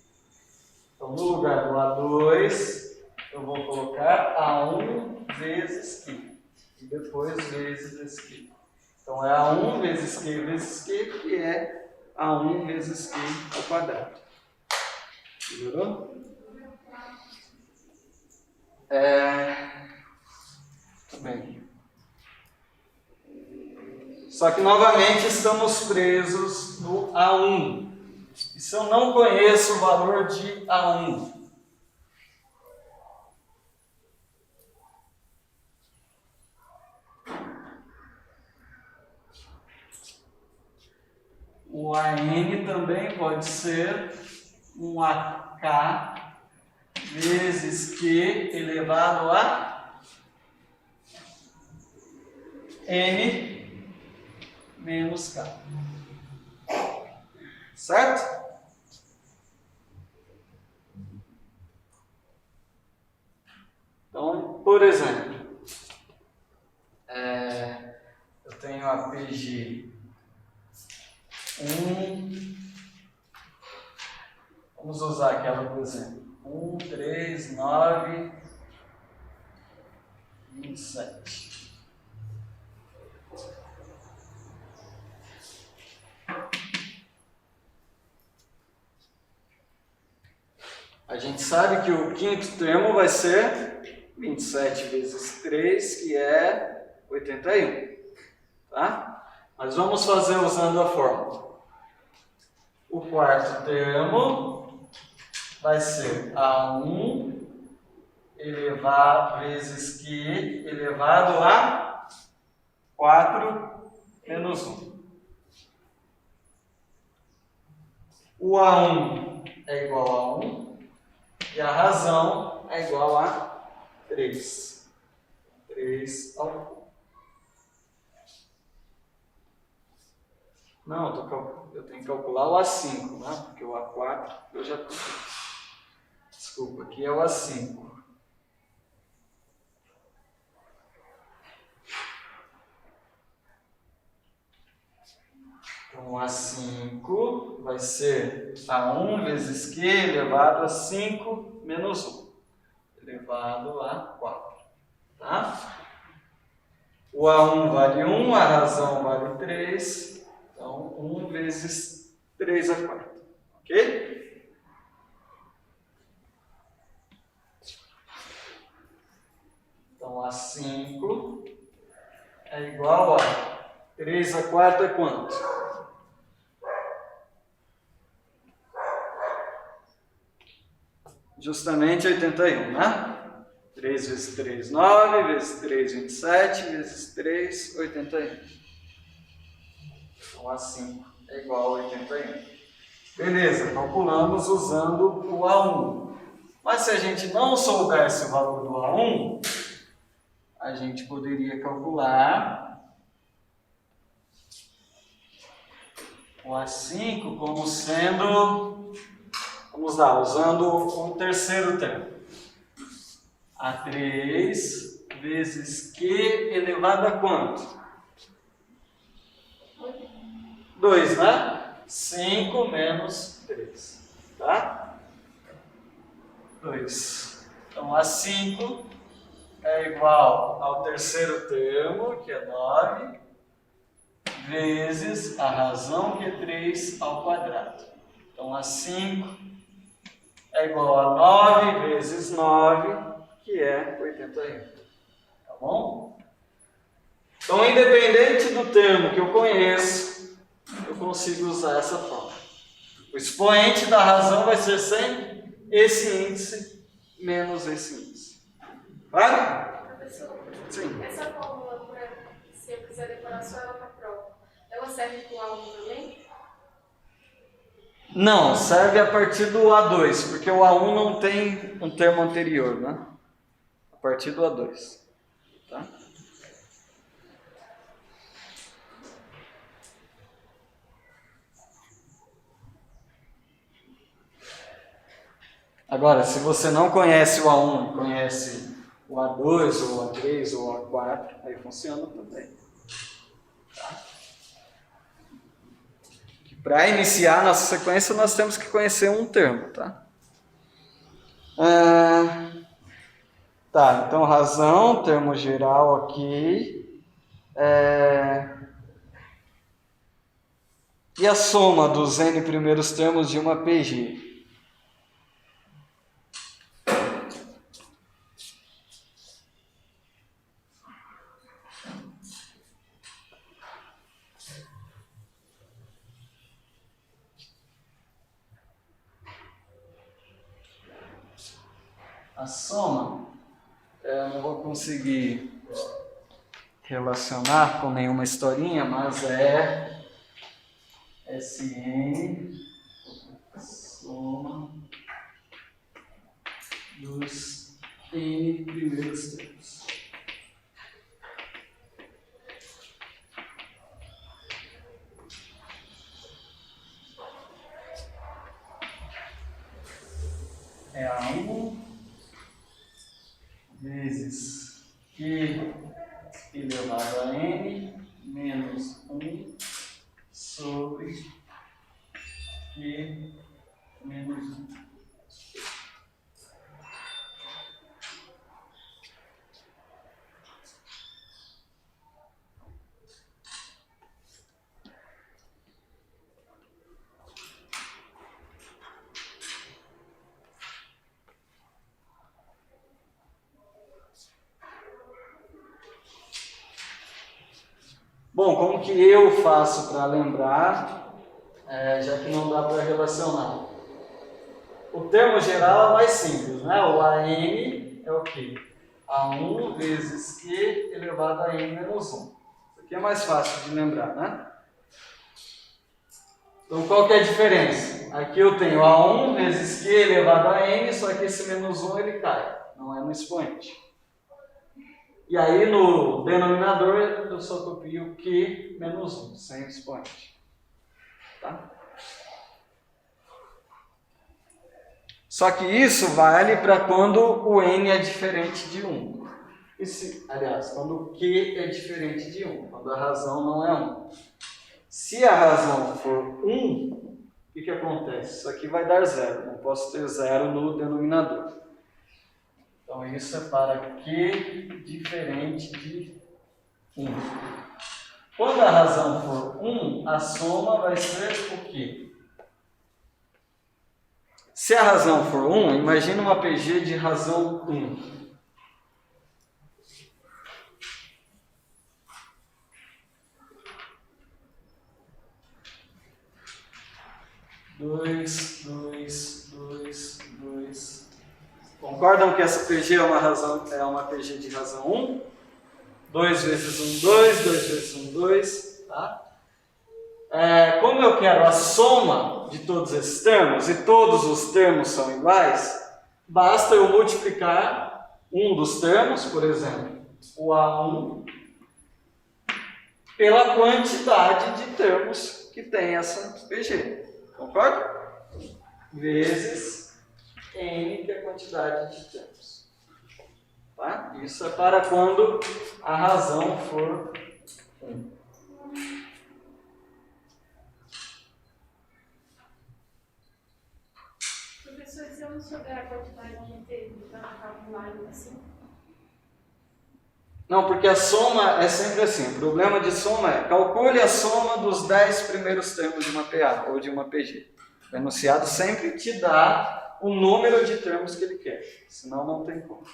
Então no lugar do A2 eu vou colocar A1 vezes Q. E depois vezes esse Q. Então é A1 vezes Q vezes Q, que é A1 vezes Q ao quadrado. Melhorou? Muito bem. Só que novamente estamos presos no A1. E se eu não conheço o valor de A1? o AN também pode ser um AK vezes Q elevado a N menos K. Certo? Então, por exemplo, eu tenho a PG 1, vamos usar aquela, por exemplo, 1, 3, 9, 27. A gente sabe que o quinto termo vai ser 27 vezes 3, que é 81. Tá? Mas vamos fazer usando a fórmula. O quarto termo vai ser A1 elevado vezes Q elevado a 4 menos 1. O A1 é igual a 1 e a razão é igual a 3. 3 ao cubo. Não, eu tenho que calcular o A5, né? Porque o A4 eu já tenho. Desculpa, aqui é o A5. Então, o A5 vai ser A1 vezes Q elevado a 5 menos 1, elevado a 4. Tá? O A1 vale 1, a razão vale 3. Então, 1 vezes 3 a 4. Ok? Então, A5 é igual a 3 a 4 é quanto? Justamente 81, né? 3 vezes 3, 9, vezes 3, 27, vezes 3, 81. Então, A5 é igual a 81. Beleza, calculamos usando o A1. Mas se a gente não soubesse o valor do A1, a gente poderia calcular o A5 como sendo, vamos lá, usando um terceiro termo. A3 vezes Q elevado a quanto? 2, né? 5 menos 3, tá? 2. Então, A5 é igual ao terceiro termo, que é 9, vezes a razão, que é 3 ao quadrado. Então, A5 é igual a 9 vezes 9, que é 81. Tá bom? Então, independente do termo que eu conheço, eu consigo usar essa forma. O expoente da razão vai ser sempre esse índice menos esse índice. Claro? Professor, Sim. essa fórmula, se eu quiser decorar só ela para a prova, ela serve para o A1 também? Não, serve a partir do A2, porque o A1 não tem um termo anterior, né? A partir do A2. Tá? Agora, se você não conhece o A1, conhece o A2, ou o A3, ou o A4, aí funciona também. Tá? Para iniciar a nossa sequência, nós temos que conhecer um termo, tá? Tá, então razão, termo geral aqui. E a soma dos n primeiros termos de uma PG? A soma, eu não vou conseguir relacionar com nenhuma historinha, mas é Sn, soma dos n primeiros termos. É A1 vezes Q elevado a n menos 1 sobre Q menos 1. Bom, como que eu faço para lembrar, já que não dá para relacionar? O termo geral é mais simples, né? O AN é o quê? A1 vezes Q elevado a n menos 1. Isso aqui é mais fácil de lembrar, né? Então, qual que é a diferença? Aqui eu tenho A1 vezes Q elevado a n, só que esse menos 1 ele cai, não é no expoente. E aí no denominador eu só copio Q menos 1, sem expoente. Tá? Só que isso vale para quando o n é diferente de 1. Aliás, quando o Q é diferente de 1, quando a razão não é 1. Se a razão for 1, o que acontece? Isso aqui vai dar 0, não posso ter 0 no denominador. Então isso é para Q diferente de 1. Quando a razão for 1, a soma vai ser o quê? Se a razão for 1, imagina uma PG de razão 1. Dois. Concordam que essa PG é uma PG de razão 1? 2 vezes 1, 2, 2 vezes 1, 2, tá? Como eu quero a soma de todos esses termos, e todos os termos são iguais, basta eu multiplicar um dos termos, por exemplo, o A1, pela quantidade de termos que tem essa PG. Concorda? Vezes n, que é a quantidade de termos. Tá? Isso é para quando a razão for 1. Professor, se eu não souber a quantidade de termos, dá para calcular assim? Não, porque a soma é sempre assim. O problema de soma é calcule a soma dos 10 primeiros termos de uma PA ou de uma PG. O enunciado sempre te dá o número de termos que ele quer, senão não tem como.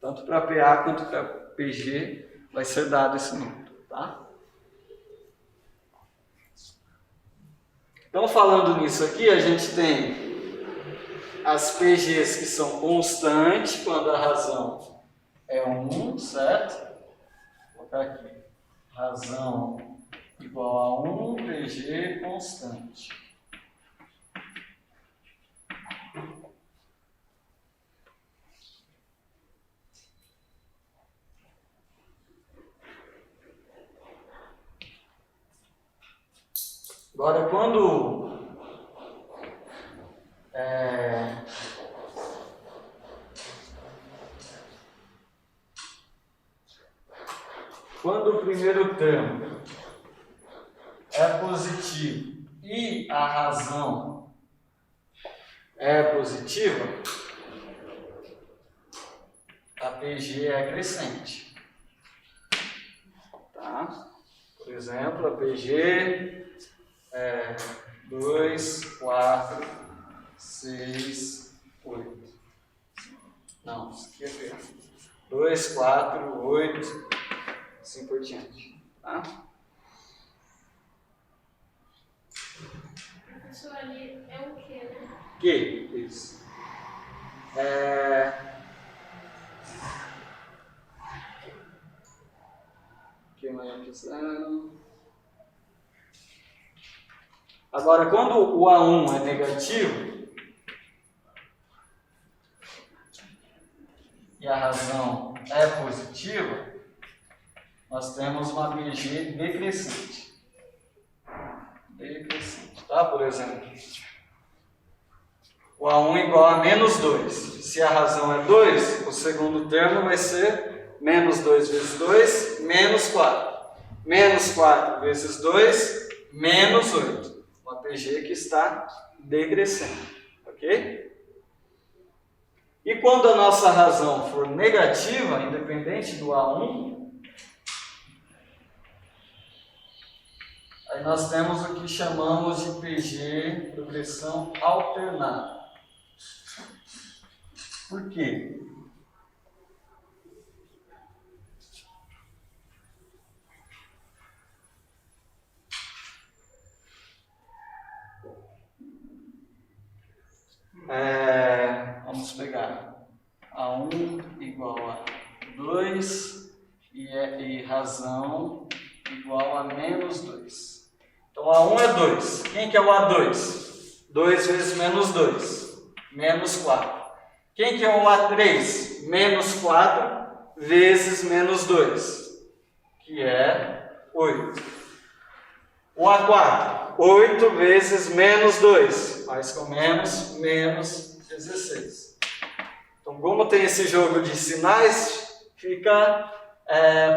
Tanto para PA quanto para PG vai ser dado esse número, tá? Então, falando nisso aqui, a gente tem as PGs que são constantes quando a razão é 1, certo? Vou colocar aqui. Razão igual a 1, PG constante. Agora, quando o primeiro termo é positivo e a razão é positiva, a PG é crescente. Tá? Por exemplo, a PG é 2, 4, 6, 8. Não, isso aqui é feio. 2, 4, 8, assim por diante. Tá? Professor, ali é o quê, né? Que? Isso. Que maior que 0. Agora, quando o A1 é negativo, e a razão é positiva, nós temos uma PG decrescente. Decrescente, tá? Por exemplo, o A1 igual a menos 2. Se a razão é 2, o segundo termo vai ser menos 2 vezes 2, menos 4. Menos 4 vezes 2, menos 8. Uma PG que está decrescente, ok? E quando a nossa razão for negativa, independente do A1, aí nós temos o que chamamos de PG, progressão alternada. Por quê? Vamos pegar A1 igual a 2 e razão igual a menos 2. Então A1 é 2. Quem que é o A2? 2 vezes menos 2, menos 4. Quem que é o A3? Menos 4 vezes menos 2, que é 8. O A4, 8 vezes menos 2, faz com menos 16. Então, como tem esse jogo de sinais, fica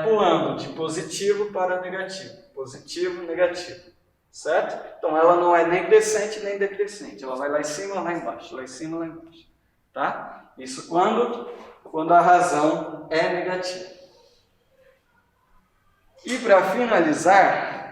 pulando de positivo para negativo. Positivo, negativo. Certo? Então, ela não é nem crescente nem decrescente. Ela vai lá em cima, lá embaixo. Lá em cima, lá embaixo. Tá? Isso quando a razão é negativa. E para finalizar,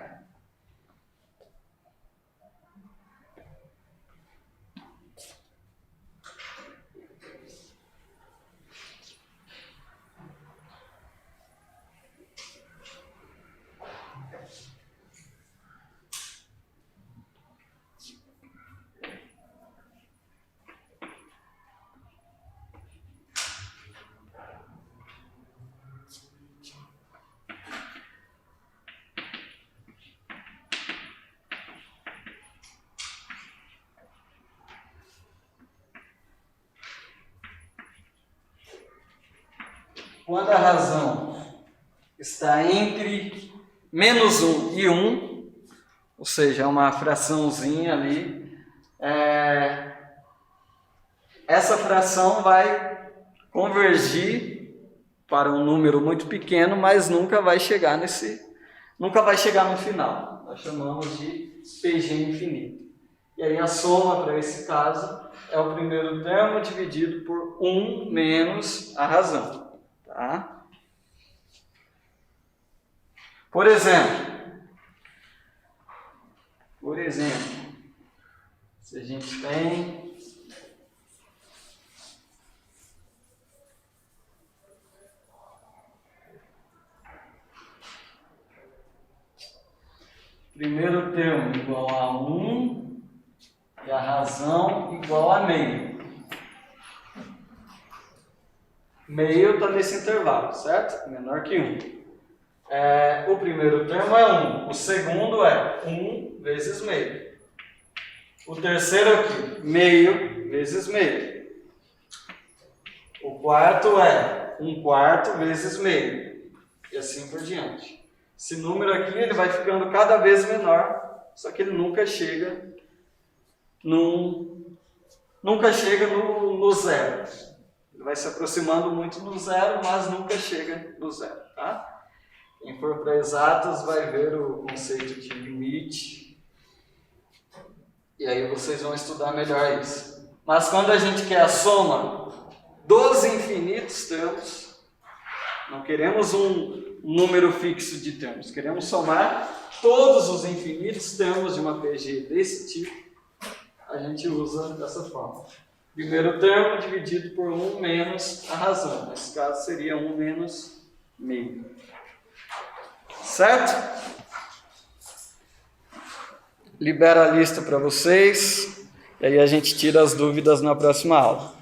quando a razão está entre menos 1 e 1, ou seja, é uma fraçãozinha ali, essa fração vai convergir para um número muito pequeno, mas nunca vai chegar no final. Nós chamamos de PG infinito. E aí a soma para esse caso é o primeiro termo dividido por 1 menos a razão. Tá? Por exemplo, se a gente tem primeiro termo igual a 1 e a razão igual a meio. Meio está nesse intervalo, certo? Menor que 1. O primeiro termo é 1. O segundo é 1 vezes meio. O terceiro aqui, meio vezes meio. O quarto é 1/4 vezes meio. E assim por diante. Esse número aqui ele vai ficando cada vez menor, só que ele nunca chega no zero. Ele vai se aproximando muito do zero, mas nunca chega no zero. Tá? Quem for para exatas vai ver o conceito de limite. E aí vocês vão estudar melhor isso. Mas quando a gente quer a soma dos infinitos termos, não queremos um número fixo de termos, queremos somar todos os infinitos termos de uma PG desse tipo, a gente usa dessa forma. Primeiro termo dividido por 1 menos a razão. Nesse caso seria 1 menos meio. Certo? Libera a lista para vocês. E aí a gente tira as dúvidas na próxima aula.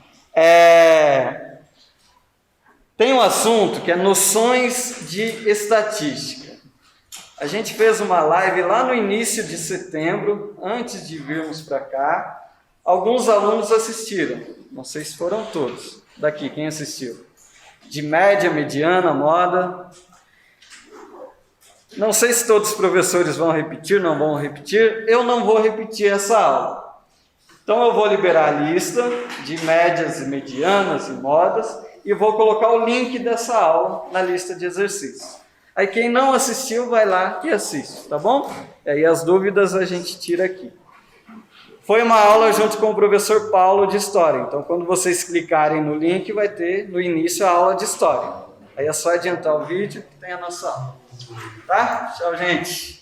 Tem um assunto que é noções de estatística. A gente fez uma live lá no início de setembro, antes de virmos para cá. Alguns alunos assistiram, não sei se foram todos. Daqui, quem assistiu? De média, mediana, moda. Não sei se todos os professores vão repetir, não vão repetir. Eu não vou repetir essa aula. Então eu vou liberar a lista de médias e medianas e modas e vou colocar o link dessa aula na lista de exercícios. Aí quem não assistiu vai lá e assiste, tá bom? E aí as dúvidas a gente tira aqui. Foi uma aula junto com o professor Paulo de História. Então quando vocês clicarem no link vai ter no início a aula de História. Aí é só adiantar o vídeo que tem a nossa aula. Tá? Tchau, gente.